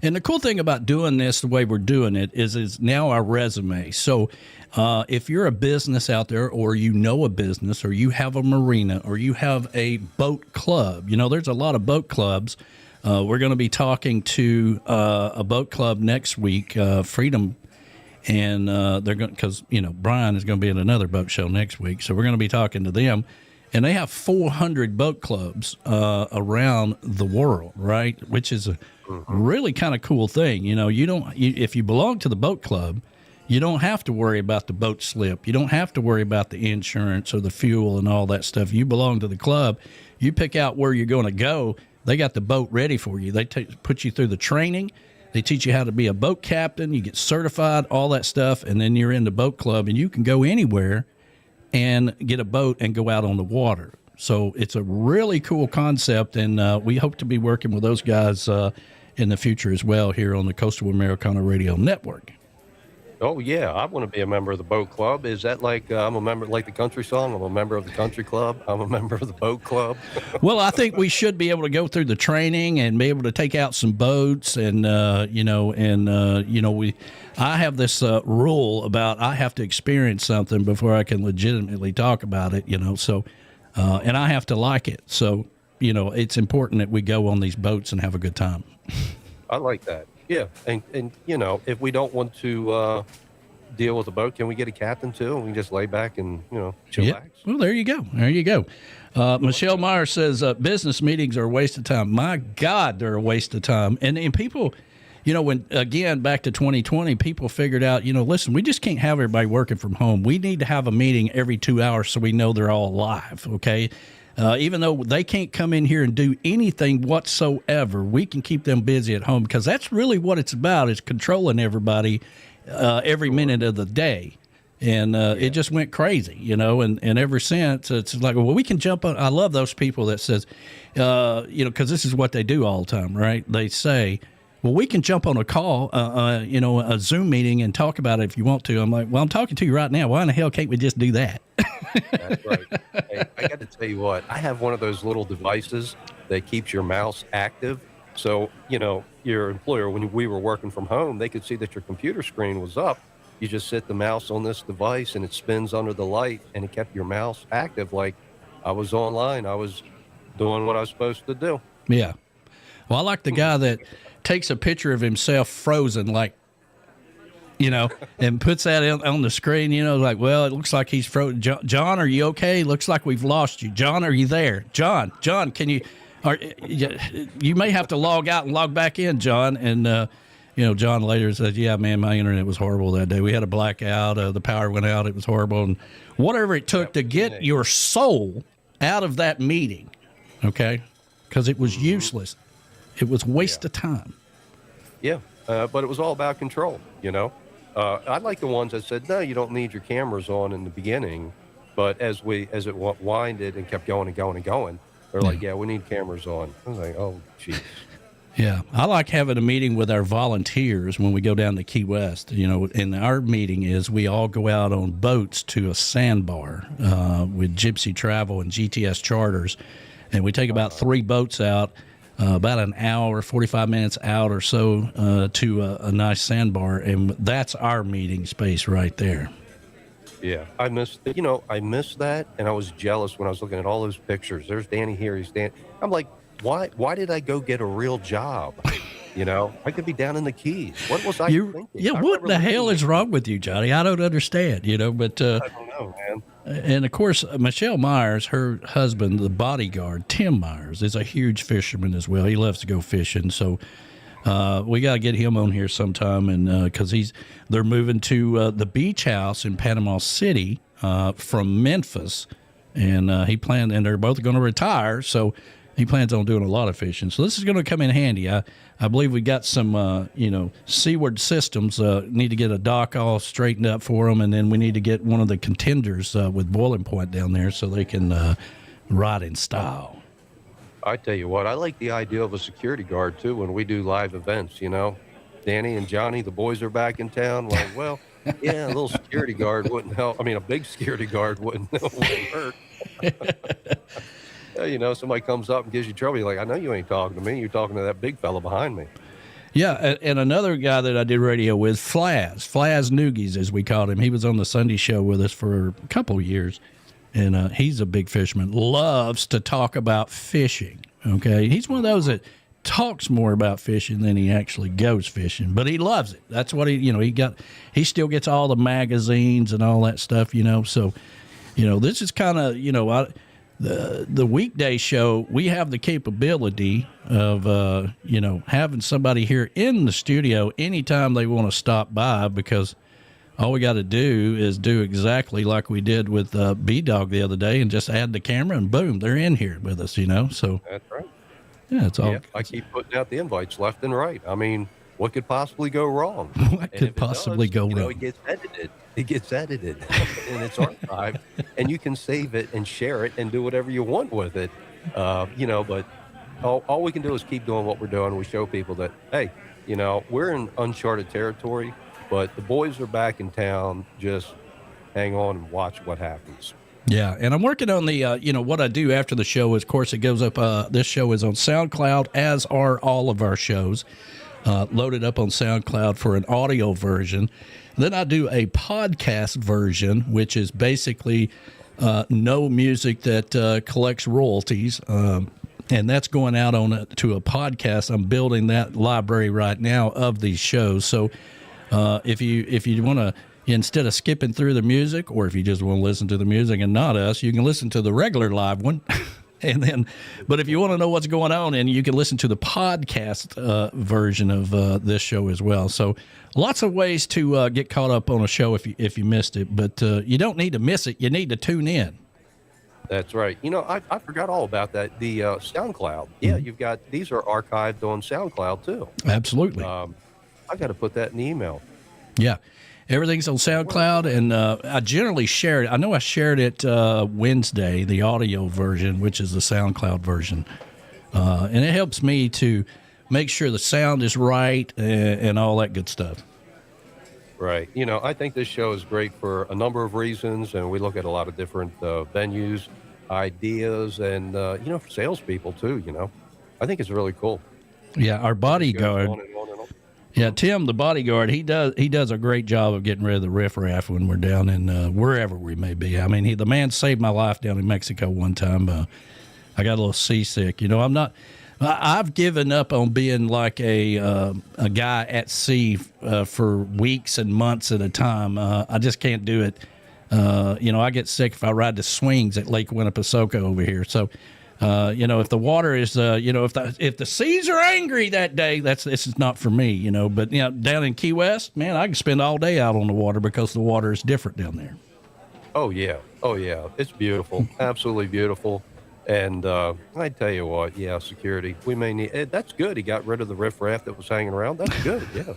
And the cool thing about doing this the way we're doing it is now our resume. So if you're a business out there, or a business, or you have a marina, or you have a boat club, there's a lot of boat clubs. We're going to be talking to a boat club next week, Freedom, and they're going because Brian is going to be at another boat show next week, so we're going to be talking to them. And they have 400 boat clubs around the world, right? Which is a really kind of cool thing. If you belong to the boat club, you don't have to worry about the boat slip. You don't have to worry about the insurance or the fuel and all that stuff. You belong to the club. You pick out where you're going to go. They got the boat ready for you. They put you through the training. They teach you how to be a boat captain. You get certified, all that stuff, and then you're in the boat club, and you can go anywhere and get a boat and go out on the water. So it's a really cool concept, and we hope to be working with those guys in the future as well here on the Coastal Americana Radio Network. Oh, yeah. I want to be a member of the boat club. Is that like I'm a member, like the country song? I'm a member of the country club. I'm a member of the boat club. Well, I think we should be able to go through the training and be able to take out some boats and, I have this rule about I have to experience something before I can legitimately talk about it, so, and I have to like it. So, it's important that we go on these boats and have a good time. I like that. Yeah, and if we don't want to deal with the boat, can we get a captain too? And we can just lay back and chillax. Yeah. Well, there you go. Michelle Meyer says business meetings are a waste of time. My God, they're a waste of time. And people, when again back to 2020, people figured out, listen, we just can't have everybody working from home. We need to have a meeting every 2 hours so we know they're all alive. Okay. Even though they can't come in here and do anything whatsoever, we can keep them busy at home, because that's really what it's about, is controlling everybody every minute of the day. And it just went crazy, and ever since it's like, well, we can jump on. I love those people that says, because this is what they do all the time, right? They say, well, we can jump on a call, a Zoom meeting and talk about it if you want to. I'm like, well, I'm talking to you right now. Why in the hell can't we just do that? That's right. Hey, I got to tell you what, I have one of those little devices that keeps your mouse active. So, your employer, when we were working from home, they could see that your computer screen was up. You just sit the mouse on this device and it spins under the light, and it kept your mouse active like I was online. I was doing what I was supposed to do. Yeah. Well, I like the guy that takes a picture of himself frozen, like, and puts that on the screen, like, well, it looks like he's frozen. John, are you okay? Looks like we've lost you. John, are you there? John, can you, you may have to log out and log back in, John. And, John later said, yeah, man, my internet was horrible that day. We had a blackout. The power went out. It was horrible. And whatever it took to get your soul out of that meeting, okay, because it was useless. It was waste of time. Yeah, but it was all about control, I like the ones that said, no, you don't need your cameras on in the beginning. But as it winded and kept going and going and going, they're like, yeah, we need cameras on. I was like, oh, jeez. Yeah, I like having a meeting with our volunteers when we go down to Key West. And our meeting is we all go out on boats to a sandbar with Gypsy Travel and GTS Charters. And we take about 3 boats out, about an hour, 45 minutes out or so to a nice sandbar. And that's our meeting space right there. Yeah, I missed that. And I was jealous when I was looking at all those pictures. There's Danny here. He's Danny. I'm like, why did I go get a real job? I could be down in the Keys. What was I thinking? Yeah, what the hell is wrong with you, Johnny? I don't understand, but... I don't know, man. And, of course, Michelle Myers, her husband, the bodyguard, Tim Myers, is a huge fisherman as well. He loves to go fishing, so we got to get him on here sometime, and because they're moving to the beach house in Panama City from Memphis, and and they're both going to retire, so... He plans on doing a lot of fishing. So this is going to come in handy. I believe we got some, seaward systems. Need to get a dock all straightened up for them, and then we need to get one of the contenders with boiling point down there so they can ride in style. I tell you what, I like the idea of a security guard, too, when we do live events, Danny and Johnny, the boys are back in town. Like, well, yeah, a little security guard wouldn't help. I mean, a big security guard wouldn't hurt. Somebody comes up and gives you trouble. You're like, I know you ain't talking to me. You're talking to that big fella behind me. Yeah, and another guy that I did radio with, Flaz Noogies, as we called him. He was on the Sunday show with us for a couple of years, and he's a big fisherman. Loves to talk about fishing, okay? He's one of those that talks more about fishing than he actually goes fishing, but he loves it. That's what he still gets all the magazines and all that stuff, So, this is kind of, the weekday show, we have the capability of, having somebody here in the studio anytime they want to stop by, because all we got to do is do exactly like we did with B-Dog the other day and just add the camera and boom, they're in here with us, So that's right. Yeah, it's all. Yeah, I keep putting out the invites left and right. I mean, what could possibly go wrong? What could possibly go wrong? It gets edited. It gets edited and it's archived, and you can save it and share it and do whatever you want with it. But all we can do is keep doing what we're doing. We show people that, hey, we're in uncharted territory, but the boys are back in town. Just hang on and watch what happens. Yeah, and I'm working on the, what I do after the show is, of course, it goes up. This show is on SoundCloud, as are all of our shows, loaded up on SoundCloud for an audio version. Then I do a podcast version, which is basically no music that collects royalties, and that's going out to a podcast. I'm building that library right now of these shows. So if you want to, instead of skipping through the music, or if you just want to listen to the music and not us, you can listen to the regular live one. But if you want to know what's going on, and you can listen to the podcast version of this show as well. So lots of ways to get caught up on a show if you missed it. But you don't need to miss it. You need to tune in. That's right. I forgot all about that. The SoundCloud. Yeah, you've got, these are archived on SoundCloud too. Absolutely. I got to put that in the email. Yeah. Everything's on SoundCloud, and I generally share it. I know I shared it Wednesday, the audio version, which is the SoundCloud version. And it helps me to make sure the sound is right and all that good stuff. Right. I think this show is great for a number of reasons, and we look at a lot of different venues, ideas, and, for salespeople, too, I think it's really cool. Yeah, our bodyguard. On and on and on. Yeah, Tim, the bodyguard, he does a great job of getting rid of the riffraff when we're down in wherever we may be. I mean, the man saved my life down in Mexico one time. I got a little seasick. You know, I've given up on being like a guy at sea for weeks and months at a time. I just can't do it. You know, I get sick if I ride the swings at Lake Winnipesaukee over here. So, you know, if the water is, you know, if the seas are angry that day, this is not for me, you know. But, you know, down in Key West, man, I can spend all day out on the water because the water is different down there. Oh, yeah. It's beautiful. Absolutely beautiful. And I tell you what, yeah, security. We may need. That's good. He got rid of the riffraff that was hanging around. That's good. Yeah,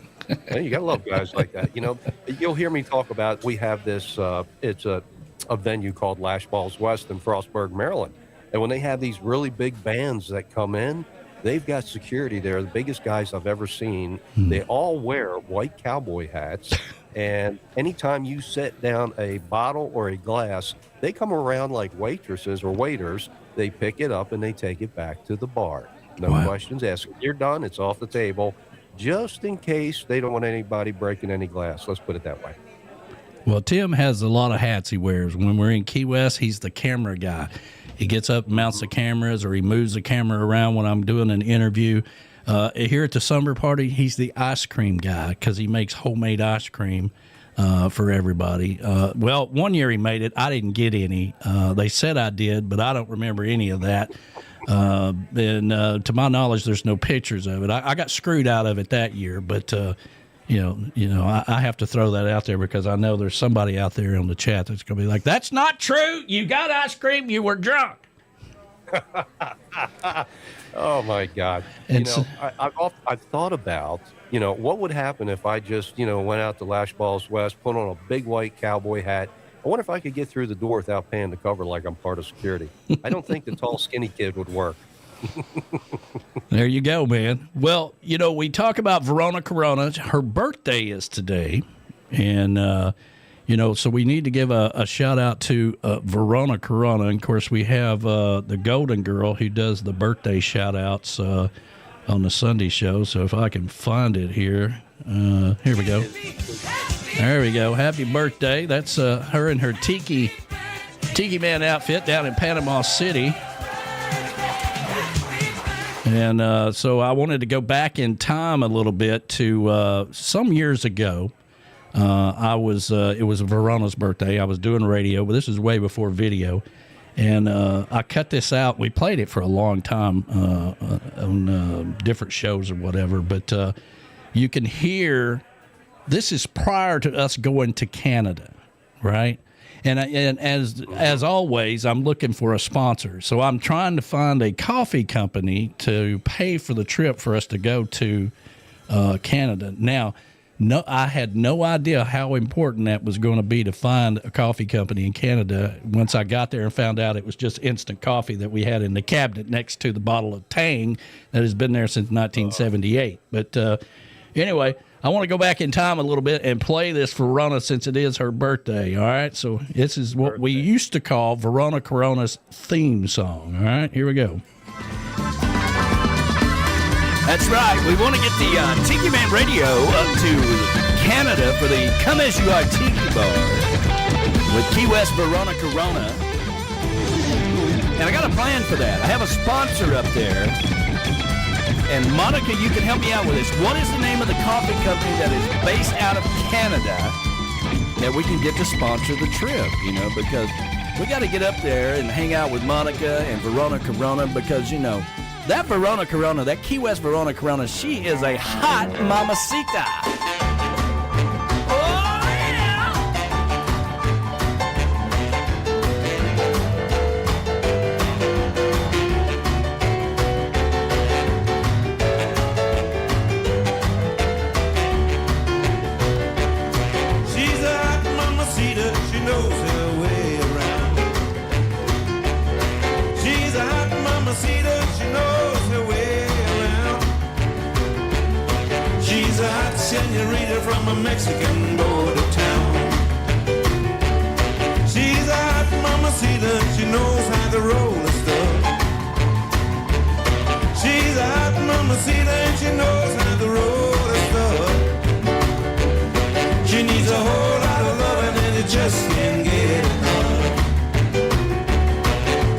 and you gotta love guys like that. You know, you'll hear me talk about. We have this. It's a venue called Lash Balls West in Frostburg, Maryland. And when they have these really big bands that come in, they've got security there. The biggest guys I've ever seen. They all wear white cowboy hats. And anytime you set down a bottle or a glass, they come around like waitresses or waiters. They pick it up and they take it back to the bar. No questions asked. When you're done, it's off the table, just in case they don't want anybody breaking any glass. Let's put it that way. Well, Tim has a lot of hats he wears. When we're in Key West, he's the camera guy. He gets up and mounts the cameras, or he moves the camera around when I'm doing an interview. Here at the summer party, he's the ice cream guy because he makes homemade ice cream for everybody. Well, one year he made it. I didn't get any. They said I did, but I don't remember any of that. And to my knowledge, there's no pictures of it. I got screwed out of it that year, but you know, I have to throw that out there because I know there's somebody out there on the chat that's going to be like, "That's not true. You got ice cream. You were drunk." Oh my God! You know, I've thought about, you know, what would happen if I just, you know, went out to Lash Balls West, put on a big white cowboy hat. I wonder if I could get through the door without paying the cover like I'm part of security. I don't think the tall, skinny kid would work. There you go, man. Well, you know, we talk about Verona Corona. Her birthday is today, and you know, so we need to give a shout out to Verona Corona. And of course, we have the Golden Girl who does the birthday shout outs on the Sunday show. So if I can find it here, here we go. There we go. Happy birthday. That's her in her Tiki Man outfit down in Panama City. And so I wanted to go back in time a little bit to some years ago. It was Verona's birthday. I was doing radio, but this is way before video. And I cut this out. We played it for a long time on different shows or whatever. But you can hear, this is prior to us going to Canada, right? And as always, I'm looking for a sponsor. So I'm trying to find a coffee company to pay for the trip for us to go to Canada. Now, I had no idea how important that was going to be to find a coffee company in Canada once I got there and found out it was just instant coffee that we had in the cabinet next to the bottle of Tang that has been there since 1978. But anyway, I want to go back in time a little bit and play this for Verona since it is her birthday, all right? So this is what we used to call Verona Corona's theme song, all right? Here we go. That's right. We want to get the Tiki Man Radio up to Canada for the Come As You Are Tiki Bar with Key West Verona Corona. And I got a plan for that. I have a sponsor up there. And Monica, you can help me out with this. What is the name of the coffee company that is based out of Canada that we can get to sponsor the trip, you know, because we got to get up there and hang out with Monica and Verona Corona because, you know, that Verona Corona, that Key West Verona Corona, she is a hot mamacita. Senorita from a Mexican border town. She's a hot mamacita, she knows how to roll the stuff. She's a hot mamacita and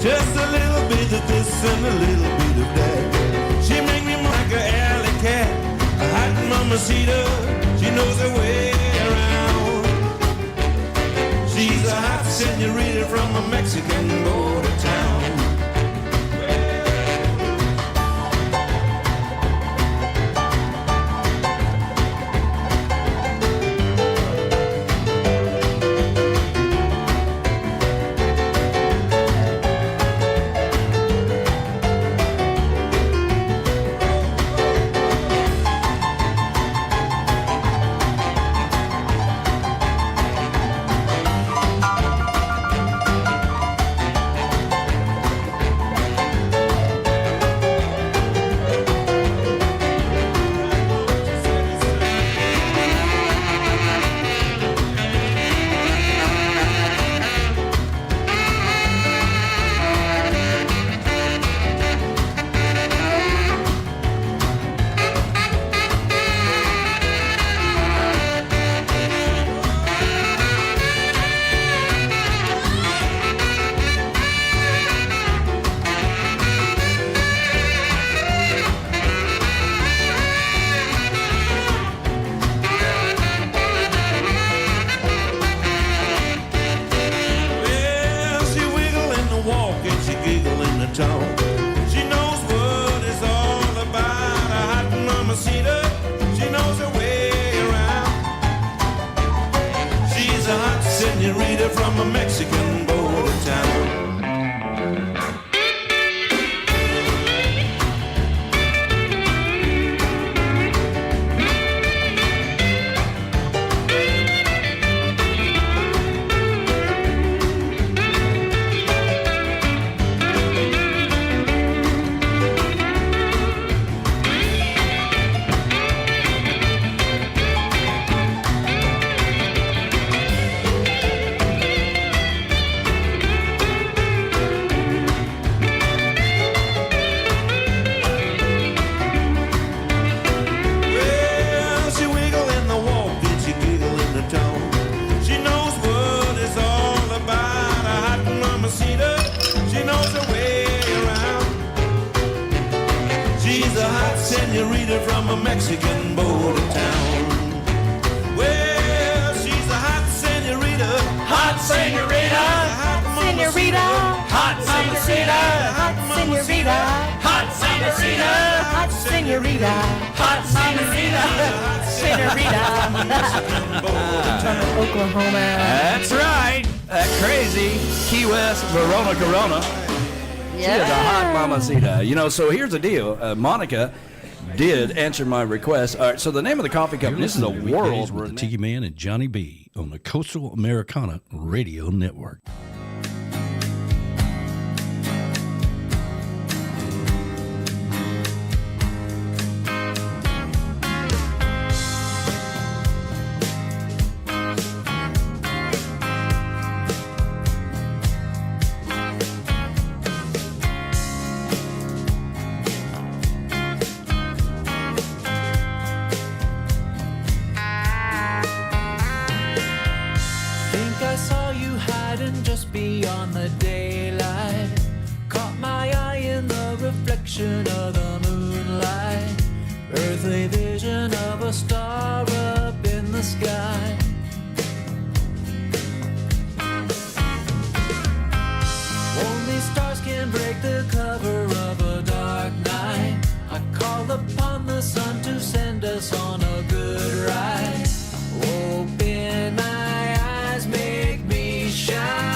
Just a little bit of this and a little bit of that. She make me like an alley cat, a hot mamacita. She knows her way around. She's a hot senorita from a Mexican border town. senorita from a Mexican border town. Well, she's a hot senorita. Hot senorita. Hot Senorita. Hot senorita. Hot senorita. Hot senorita. Hot senorita. Hot senorita. Senorita. Oklahoma. That's right. That crazy Key West Verona Corona. She is a hot mamacita. You know, so here's the deal. Monica did answer my request. All right, so the name of the coffee company, this is a world where Tiki Man and Johnny B on the Coastal Americana Radio Network. Beyond the daylight, caught my eye in the reflection of the moonlight, earthly vision of a star up in the sky. Only stars can break the cover of a dark night. I call upon the sun to send us on a good ride. Open my eyes, make me shine.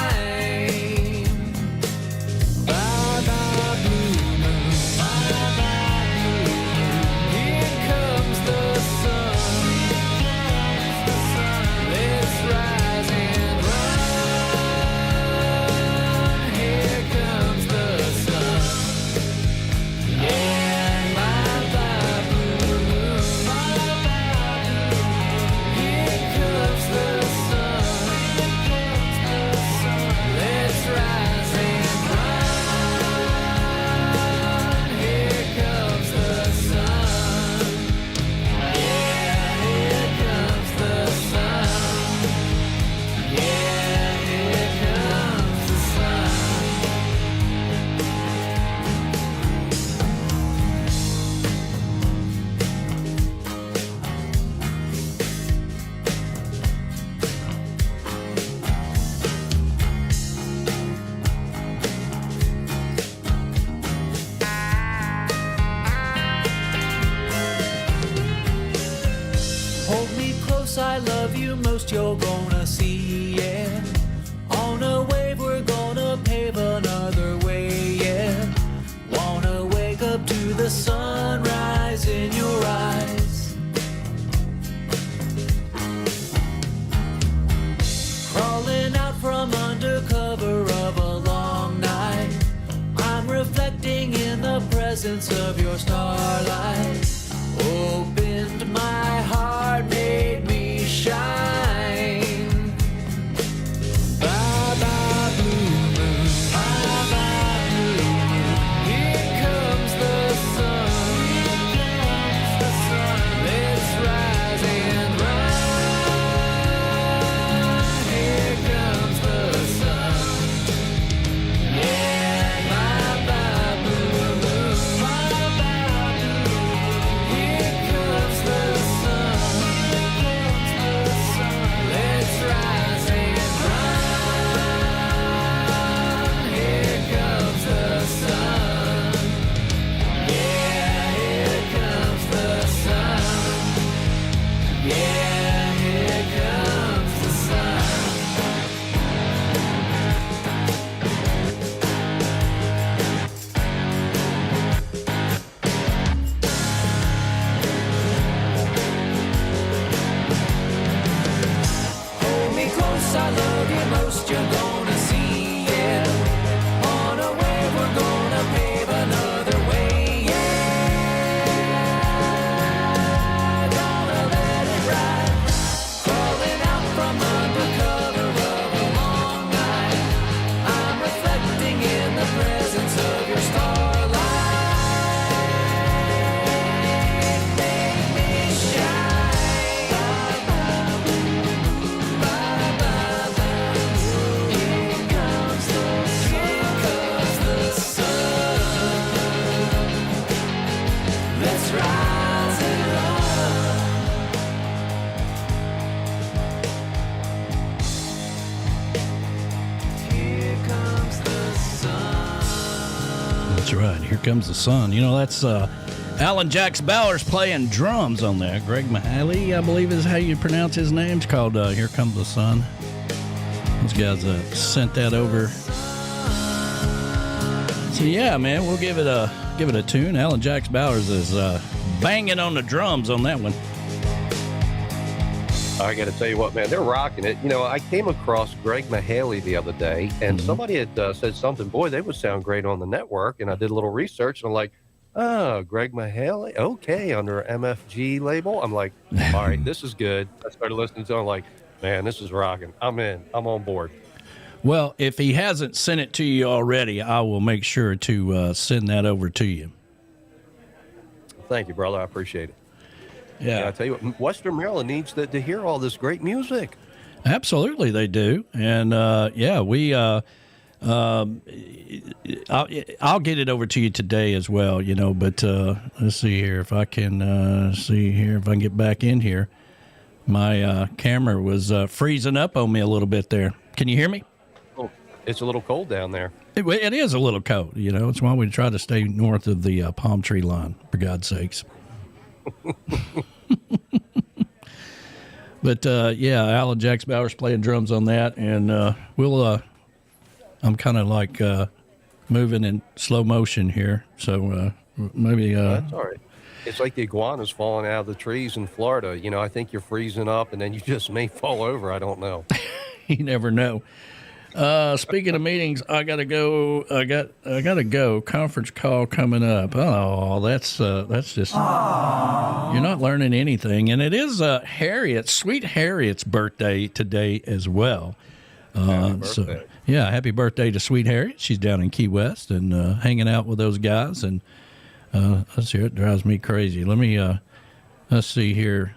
love you most you're gonna see, yeah. On a wave we're gonna pave another way, yeah. Wanna wake up to the sunrise in your eyes. Crawling out from under cover of a long night, I'm reflecting in the presence of your starlight. Opened my heart, made me shine. Bye bye blue moon, bye bye blue moon. Here comes the sun, let's rise and run. Here comes the sun, yeah. Bye bye blue moon, bye bye blue moon. Here comes the sun, let's rise and run. Here comes the sun, yeah. Here comes the sun, yeah. Here comes the sun. Hold me close, I love you most, you're gonna see, yeah. On a wave, we're gonna pave another way, yeah. Gonna let it ride. Crawling out from under cover of a long night, I'm reflecting in the presence of your starlight. Make me shine. Bye bye bye. Here comes the sun. Let's rise and run. Here comes the sun. That's right. Here comes the sun. You know, that's Alan Jax Bowers playing drums on that. Greg Mahaley, I believe is how you pronounce his name. It's called Here Comes the Sun. Those guys sent that over. So yeah, man, we'll give it a tune. Alan Jax Bowers is banging on the drums on that one. I got to tell you what, man, they're rocking it. You know, I came across Greg Mahaley the other day, and somebody had said something, boy, they would sound great on the network. And I did a little research, and I'm like, oh, Greg Mahaley, okay, under MFG label. I'm like, all right, this is good. I started listening to it. I'm like, man, this is rocking. I'm in. I'm on board. Well, if he hasn't sent it to you already, I will make sure to send that over to you. Thank you, brother. I appreciate it. Yeah. I tell you what, Western Maryland needs to hear all this great music. Absolutely, they do. And yeah, we I'll get it over to you today as well, you know, but let's see here if I can get back in here. My camera was freezing up on me a little bit there. Can you hear me? Oh, it's a little cold down there. It is a little cold, you know. It's why we try to stay north of the palm tree line, for God's sakes. But yeah, Alan Jax Bowers playing drums on that, and I'm kind of like moving in slow motion here, so maybe that's all right. It's like the iguanas falling out of the trees in Florida. You know, I think you're freezing up, and then you just may fall over. I don't know. You never know. Speaking of meetings, I gotta go. I gotta go. Conference call coming up. Oh, that's just. Aww. You're not learning anything, and it is sweet Harriet's birthday today as well. Happy birthday. So yeah, happy birthday to Sweet Harriet. She's down in Key West and hanging out with those guys. And let's see, it drives me crazy. Let me let's see here.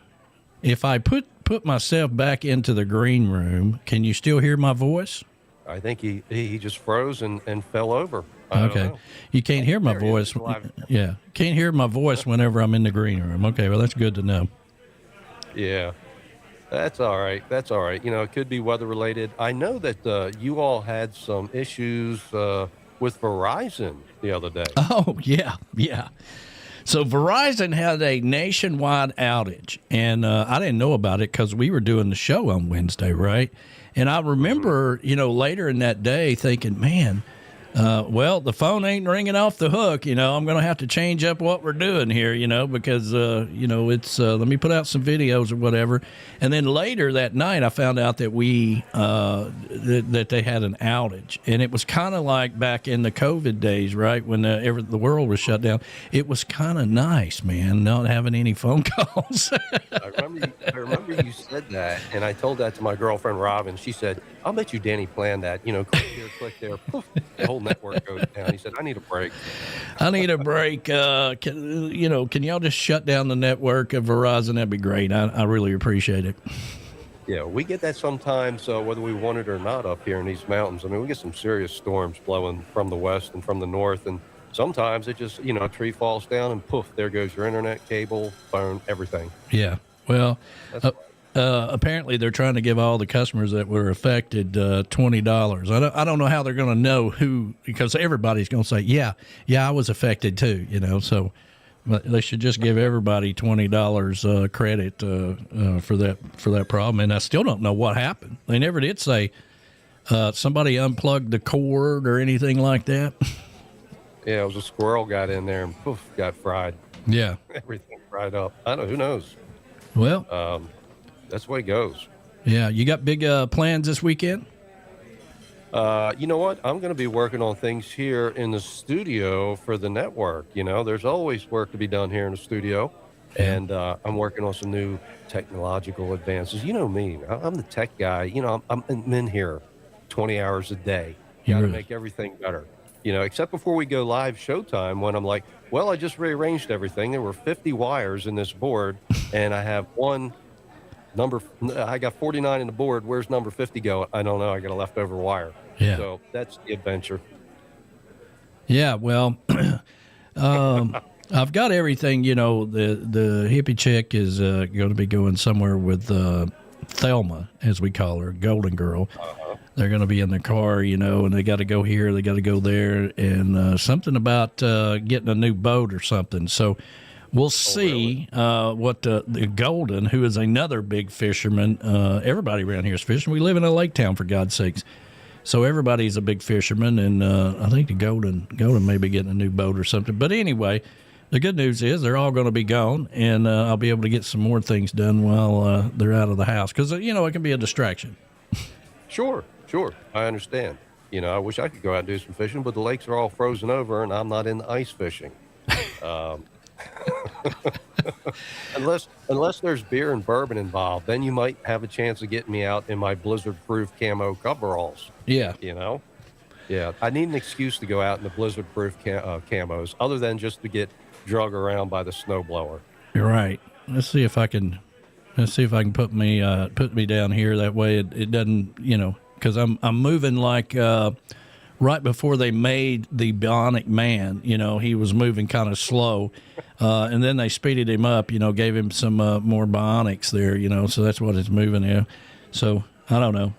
If I put myself back into the green room, can you still hear my voice? I think he just froze and fell over. Okay. You can't hear my voice. Yeah. Can't hear my voice whenever I'm in the green room. Okay. Well, that's good to know. Yeah. That's all right. That's all right. You know, it could be weather related. I know that you all had some issues with Verizon the other day. Oh, yeah. Yeah. So Verizon had a nationwide outage, and I didn't know about it because we were doing the show on Wednesday, right? And I remember, later in that day thinking, man, well, the phone ain't ringing off the hook. I'm going to have to change up what we're doing here, because, it's let me put out some videos or whatever. And then later that night, I found out that that they had an outage. And it was kind of like back in the COVID days, right, when the world was shut down. It was kind of nice, man, not having any phone calls. I remember you said that, and I told that to my girlfriend, Robin. She said, I'll bet you Danny planned that. Click here, click there. Poof, the whole network goes down. He said, I need a break. I need a break. Can y'all just shut down the network of Verizon? That'd be great. I really appreciate it. Yeah, we get that sometimes, whether we want it or not, up here in these mountains. I mean, we get some serious storms blowing from the west and from the north, and sometimes it just, a tree falls down and poof, there goes your internet, cable, phone, everything. Yeah. Well, apparently they're trying to give all the customers that were affected $20. I don't know how they're going to know who, because everybody's going to say, yeah, I was affected too, so they should just give everybody $20 credit for that problem. And I still don't know what happened. They never did say somebody unplugged the cord or anything like that. Yeah, it was a squirrel got in there and poof, got fried. Yeah. Everything fried up. I don't know. Who knows? Well, that's the way it goes. Yeah. You got big plans this weekend? You know what? I'm going to be working on things here in the studio for the network. There's always work to be done here in the studio. And I'm working on some new technological advances. You know me. I'm the tech guy. I'm in here 20 hours a day. Got to make everything better. Except before we go live showtime when I'm like, well, I just rearranged everything. There were 50 wires in this board, and I have I got 49 in the board. Where's number 50 go? I don't know. I got a leftover wire. Yeah. So that's the adventure. Yeah. Well, I've got everything. The hippie chick is going to be going somewhere with Thelma, as we call her, Golden Girl. They're going to be in the car, and they got to go here, they got to go there, and something about getting a new boat or something. So we'll see what the Golden, who is another big fisherman. Everybody around here is fishing. We live in a lake town, for God's sakes. So everybody's a big fisherman, and I think the Golden may be getting a new boat or something. But anyway, the good news is they're all going to be gone, and I'll be able to get some more things done while they're out of the house. Because, it can be a distraction. Sure. I understand. I wish I could go out and do some fishing, but the lakes are all frozen over, and I'm not into ice fishing. Unless there's beer and bourbon involved, then you might have a chance of getting me out in my blizzard-proof camo coveralls. Yeah. Yeah. I need an excuse to go out in the blizzard-proof camos, other than just to get drug around by the snowblower. You're right. Let's see if I can put me down here. That way it doesn't, because I'm moving like right before they made the Bionic Man. He was moving kind of slow, and then they speeded him up. Gave him some more bionics there. So that's what it's moving in. So I don't know.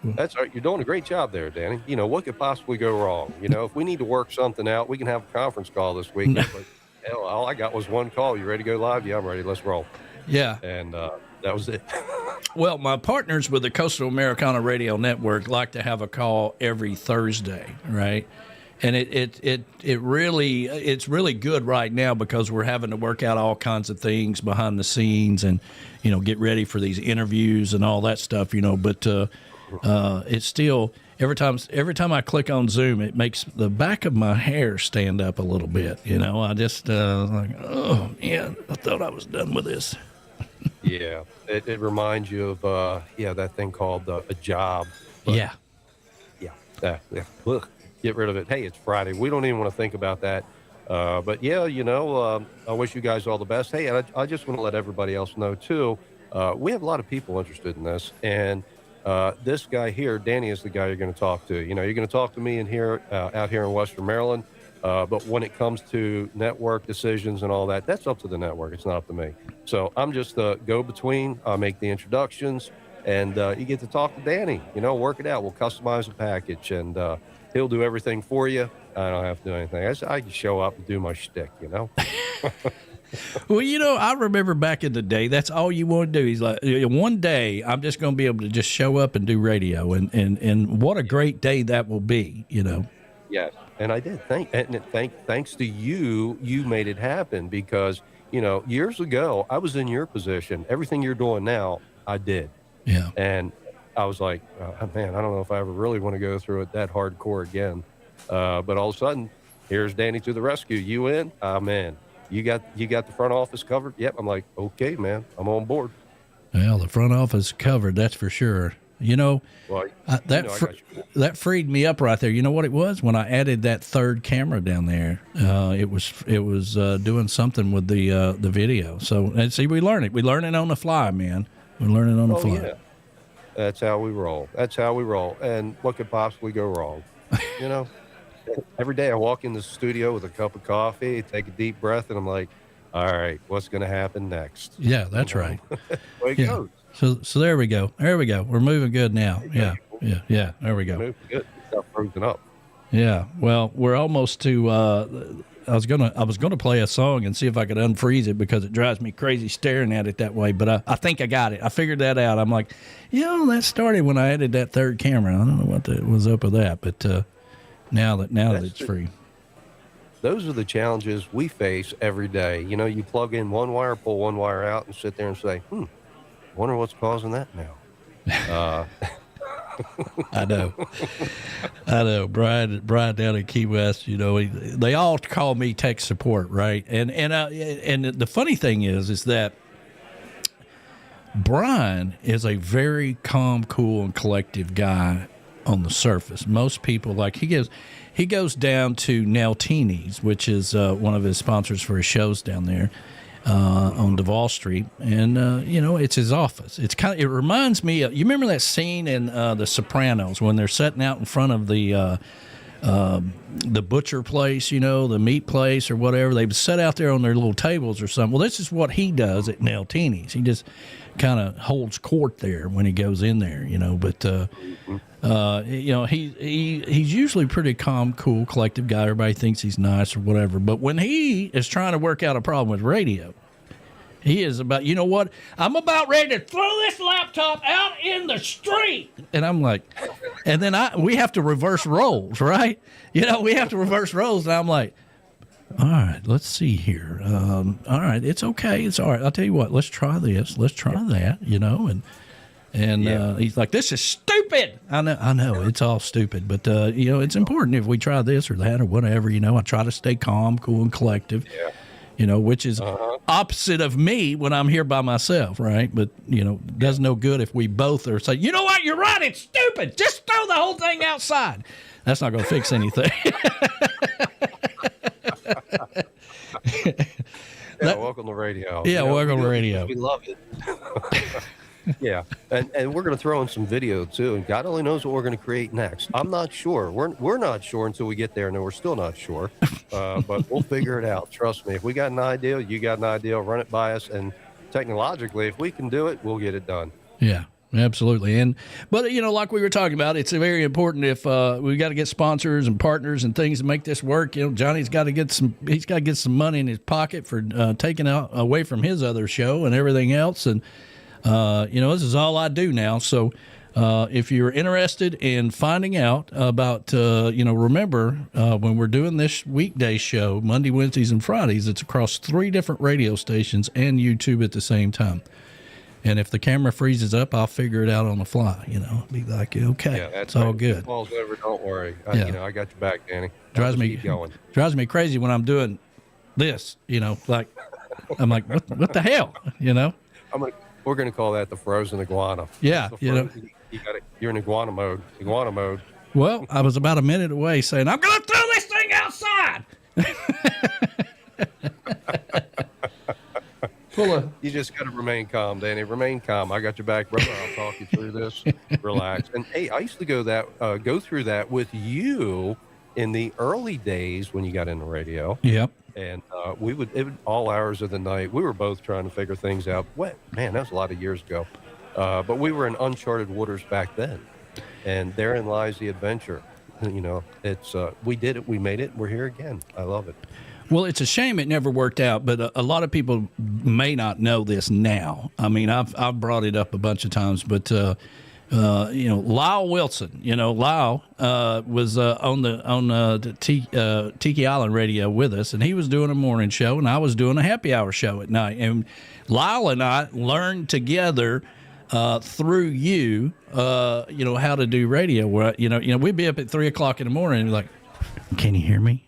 That's all right. You're doing a great job there, Danny. What could possibly go wrong? If we need to work something out, we can have a conference call this week. But hell, all I got was one call. You ready to go live? Yeah, I'm ready. Let's roll. Yeah. And that was it. Well, my partners with the Coastal Americana Radio Network like to have a call every Thursday, right? And it's really good right now because we're having to work out all kinds of things behind the scenes and, get ready for these interviews and all that stuff, But it's still every time I click on Zoom, it makes the back of my hair stand up a little bit. I just like, oh man, I thought I was done with this. Yeah, it reminds you of that thing called a job. But, yeah. Ugh, get rid of it. Hey, it's Friday. We don't even want to think about that. But yeah, I wish you guys all the best. Hey, I just want to let everybody else know too. We have a lot of people interested in this, and this guy here, Danny, is the guy you're going to talk to. You're going to talk to me out here in Western Maryland. But when it comes to network decisions and all that, that's up to the network. It's not up to me. So I'm just the go-between. I'll make the introductions, and you get to talk to Danny. Work it out. We'll customize a package, and he'll do everything for you. I don't have to do anything. I can show up and do my shtick, Well, I remember back in the day, that's all you want to do. He's like, one day I'm just going to be able to just show up and do radio, and what a great day that will be, Yes, and I did. Thanks to you, you made it happen because, years ago, I was in your position. Everything you're doing now, I did. Yeah. And I was like, man, I don't know if I ever really want to go through it that hardcore again. But all of a sudden, here's Danny to the rescue. You in? I'm in. You got the front office covered? Yep. I'm like, okay, man, I'm on board. Well, the front office covered, that's for sure. Well, that freed me up right there. You know what it was? When I added that third camera down there, it was doing something with the video. So, and see, we learn it. We learn it on the fly, man. We're learning on the fly. Yeah. That's how we roll. And what could possibly go wrong? Every day I walk in the studio with a cup of coffee, take a deep breath, and I'm like, all right, what's going to happen next? Yeah, that's right. Way it goes. So there we go. We're moving good now. Yeah. There we go. Moving good. Stuff frozen up. Yeah. Well, we're almost to. I was gonna play a song and see if I could unfreeze it because it drives me crazy staring at it that way. But I think I got it. I figured that out. I'm like, that started when I added that third camera. I don't know what was up with that, but now that it's free. Those are the challenges we face every day. You plug in one wire, pull one wire out, and sit there and say, wonder what's causing that now. I know. Brian down in Key West, they all call me tech support, right? And the funny thing is that Brian is a very calm, cool, and collective guy on the surface. Most people, he goes down to Neltini's, which is one of his sponsors for his shows down there on Duval Street, and it's his office. It reminds me of, you remember that scene in The Sopranos when they're sitting out in front of the butcher place, the meat place or whatever. They sit out there on their little tables or something. Well, this is what he does at Neltini's. He just kind of holds court there when he goes in there, but he's usually pretty calm, cool, collective guy. Everybody thinks he's nice or whatever. But when he is trying to work out a problem with radio, he is about, I'm about ready to throw this laptop out in the street. And I'm like, and then we have to reverse roles, right? We have to reverse roles. And I'm like, all right, let's see here. All right, it's okay. It's all right. I'll tell you what, let's try this. Let's try that, and he's like, this is stupid. I know, it's all stupid, but, it's important if we try this or that or whatever, I try to stay calm, cool, and collective, which is opposite of me when I'm here by myself, right? But, does no good if we both are saying, you know what, you're right, it's stupid. Just throw the whole thing outside. That's not going to fix anything. Welcome to radio. Yeah, welcome to radio. We love it. Yeah, and we're going to throw in some video too, and God only knows what we're going to create next. I'm not sure. We're not sure until we get there, and we're still not sure. But we'll figure it out. Trust me. If we got an idea, you got an idea, run it by us, and technologically, if we can do it, we'll get it done. Yeah. Absolutely. But like we were talking about, it's very important if we got to get sponsors and partners and things to make this work. Johnny's got to get some money in his pocket for taking out away from his other show and everything else. And, this is all I do now. So if you're interested in finding out about, remember when we're doing this weekday show, Monday, Wednesdays, and Fridays, it's across 3 different radio stations and YouTube at the same time. And if the camera freezes up, I'll figure it out on the fly. Be like, okay, it's all good. Falls over, don't worry. I got your back, Danny. Drives me crazy when I'm doing this. Like I'm like, what the hell? We're gonna call that the frozen iguana. Yeah, you're in iguana mode. Well, I was about a minute away saying, I'm gonna throw this thing outside. You just got to remain calm, Danny. Remain calm. I got your back, brother. I'll talk you through this. Relax. And hey, I used to go through that with you in the early days when you got into radio. Yep. And it would all hours of the night. We were both trying to figure things out. Man, that was a lot of years ago. But we were in uncharted waters back then, and therein lies the adventure. It's we did it. We made it. We're here again. I love it. Well, it's a shame it never worked out, but a lot of people may not know this now. I mean, I've brought it up a bunch of times, but Lyle Wilson, Lyle was on the Tiki Island Radio with us, and he was doing a morning show, and I was doing a happy hour show at night. And Lyle and I learned together through you, how to do radio. Where we'd be up at 3 o'clock in the morning and be like, "Can you hear me?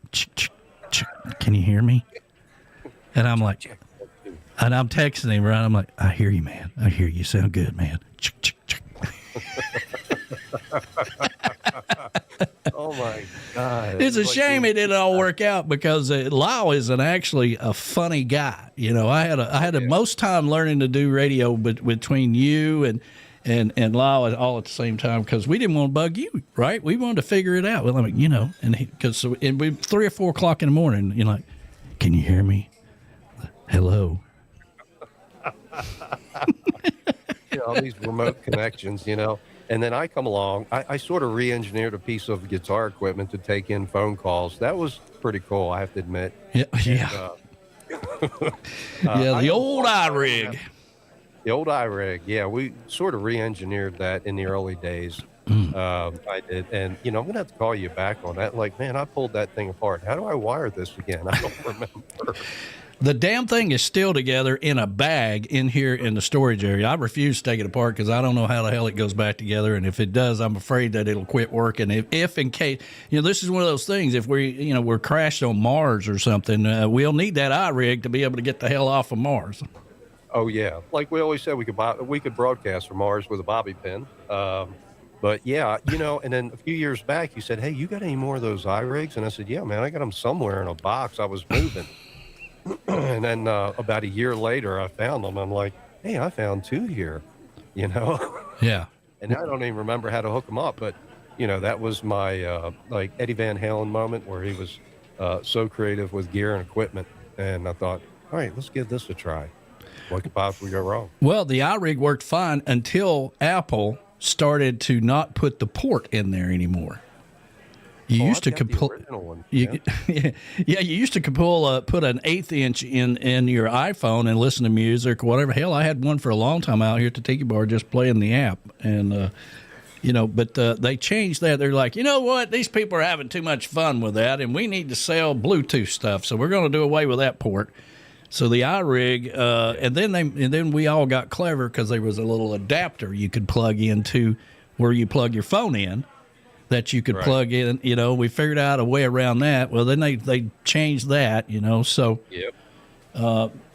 Can you hear me?" And I'm like, and I'm texting him, right? I'm like, "I hear you, man. I hear you. Sound good, man." Oh my God! It's a shame it didn't all work out because Lyle isn't actually a funny guy. I had the most time learning to do radio between you and Lyle all at the same time because we didn't want to bug you, right? We wanted to figure it out. Well, I mean, and we 3 or 4 o'clock in the morning, like, "Can you hear me? Hello." All these remote connections, and then I come along. I sort of re-engineered a piece of guitar equipment to take in phone calls. That was pretty cool, I have to admit. Yeah. And, the old iRig. The old iRig, yeah. We sort of re-engineered that in the early days. I did, and I'm gonna have to call you back on that. Like, man, I pulled that thing apart. How do I wire this again? I don't remember. The damn thing is still together in a bag in here in the storage area. I refuse to take it apart because I don't know how the hell it goes back together. And if it does, I'm afraid that it'll quit working. If in case, this is one of those things, if we're crashed on Mars or something, we'll need that iRig to be able to get the hell off of Mars. Oh, yeah. Like we always said, we could broadcast from Mars with a bobby pin. But yeah, and then a few years back, you said, "Hey, you got any more of those iRigs?" And I said, "Yeah, man, I got them somewhere in a box I was moving." And then about a year later, I found them. I'm like, "Hey, I found 2 here," Yeah. And I don't even remember how to hook them up, but that was my like Eddie Van Halen moment where he was so creative with gear and equipment, and I thought, all right, let's give this a try. What could possibly go wrong? Well, the iRig worked fine until Apple started to not put the port in there anymore. You used to you used to put an 1/8 inch in your iPhone and listen to music or whatever. Hell, I had one for a long time out here at the Tiki Bar just playing the app. And, but they changed that. They're like, you know what? These people are having too much fun with that, and we need to sell Bluetooth stuff. So we're going to do away with that port. So the iRig, and then we all got clever because there was a little adapter you could plug into where you plug your phone in. That you could plug in, we figured out a way around that. Well, then they changed that, so. Yep.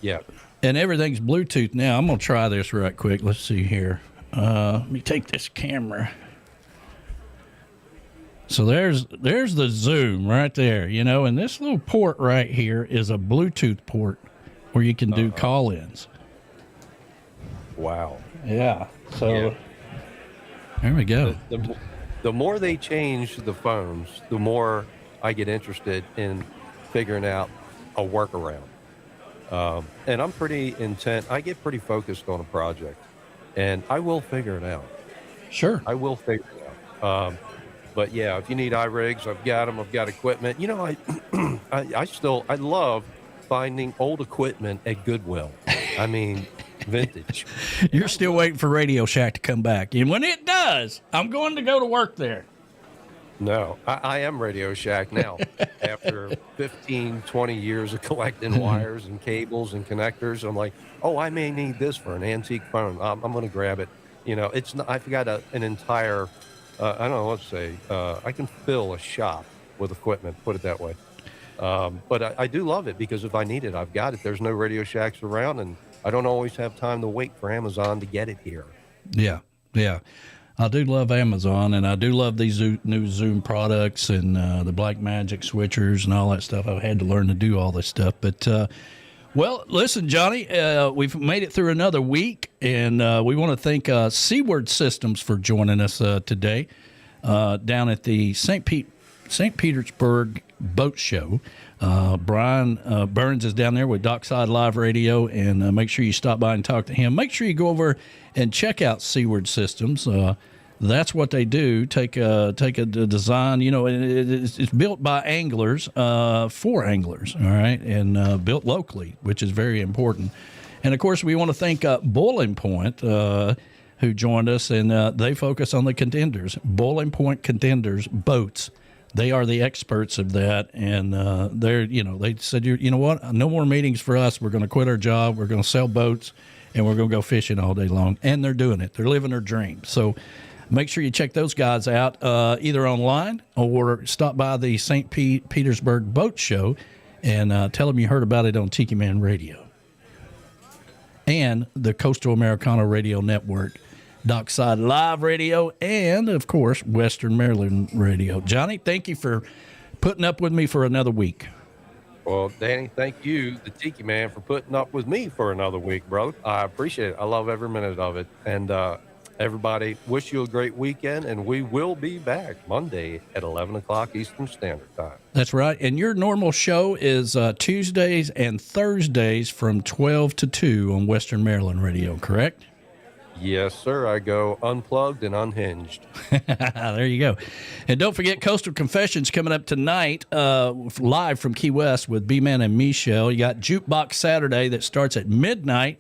Yeah. And everything's Bluetooth now. I'm going to try this right quick. Let's see here. Let me take this camera. So there's the zoom right there, and this little port right here is a Bluetooth port where you can do call-ins. Wow. Yeah. So there we go. The more they change the phones, the more I get interested in figuring out a workaround. And I'm pretty intent. I get pretty focused on a project, and I will figure it out. Sure. I will figure it out. But yeah, if you need iRigs, I've got them. I've got equipment. I love finding old equipment at Goodwill. I mean, vintage. You're still waiting for Radio Shack to come back. And when it does, I'm going to go to work there. No, I am Radio Shack now. After 15, 20 years of collecting wires and cables and connectors, I'm like, oh, I may need this for an antique phone. I'm going to grab it. It's not, I've got an entire, I don't know what to say. I can fill a shop with equipment, put it that way. But I do love it because if I need it, I've got it. There's no Radio Shacks around, and I don't always have time to wait for Amazon to get it here. Yeah. I do love Amazon, and I do love these new Zoom products and the Black Magic switchers and all that stuff. I've had to learn to do all this stuff. But, well, listen, Johnny, we've made it through another week, and we want to thank Seaward Systems for joining us today down at the St. Petersburg Boat Show. Brian Burns is down there with Dockside Live Radio, and make sure you stop by and talk to him. Make sure you go over and check out Seaward Systems. that's what they do. Take a design. You know, it's built by anglers for anglers. All right, and built locally, which is very important. And of course, we want to thank Boiling Point, who joined us, and they focus on the contenders. Boiling Point Contenders boats. They are the experts of that, and they said, you know what? No more meetings for us. We're going to quit our job. We're going to sell boats, and we're going to go fishing all day long. And they're doing it. They're living their dream. So make sure you check those guys out either online or stop by the St. Petersburg Boat Show and tell them you heard about it on Tiki Man Radio and the Coastal Americana Radio Network, Dockside Live Radio, and, of course, Western Maryland Radio. Johnny, thank you for putting up with me for another week. Well, Danny, thank you, the Tiki Man, for putting up with me for another week, brother. I appreciate it. I love every minute of it. And everybody, wish you a great weekend, and we will be back Monday at 11 o'clock Eastern Standard Time. That's right. And your normal show is Tuesdays and Thursdays from 12 to 2 on Western Maryland Radio, correct? Yes, sir. I go unplugged and unhinged. There you go. And don't forget Coastal Confessions coming up tonight, live from Key West with B-Man and Michelle. You got Jukebox Saturday that starts at midnight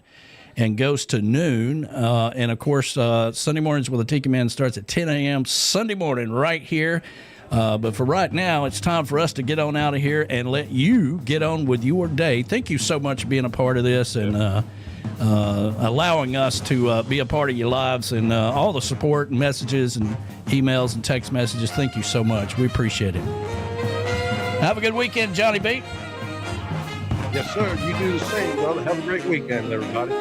and goes to noon. And, of course, Sunday mornings with the Tiki Man starts at 10 a.m. Sunday morning right here. But for right now, it's time for us to get on out of here and let you get on with your day. Thank you so much for being a part of this and allowing us to be a part of your lives and all the support and messages and emails and text messages. Thank you so much. We appreciate it. Have a good weekend, Johnny B. Yes, sir. You do the same, brother. Have a great weekend, everybody.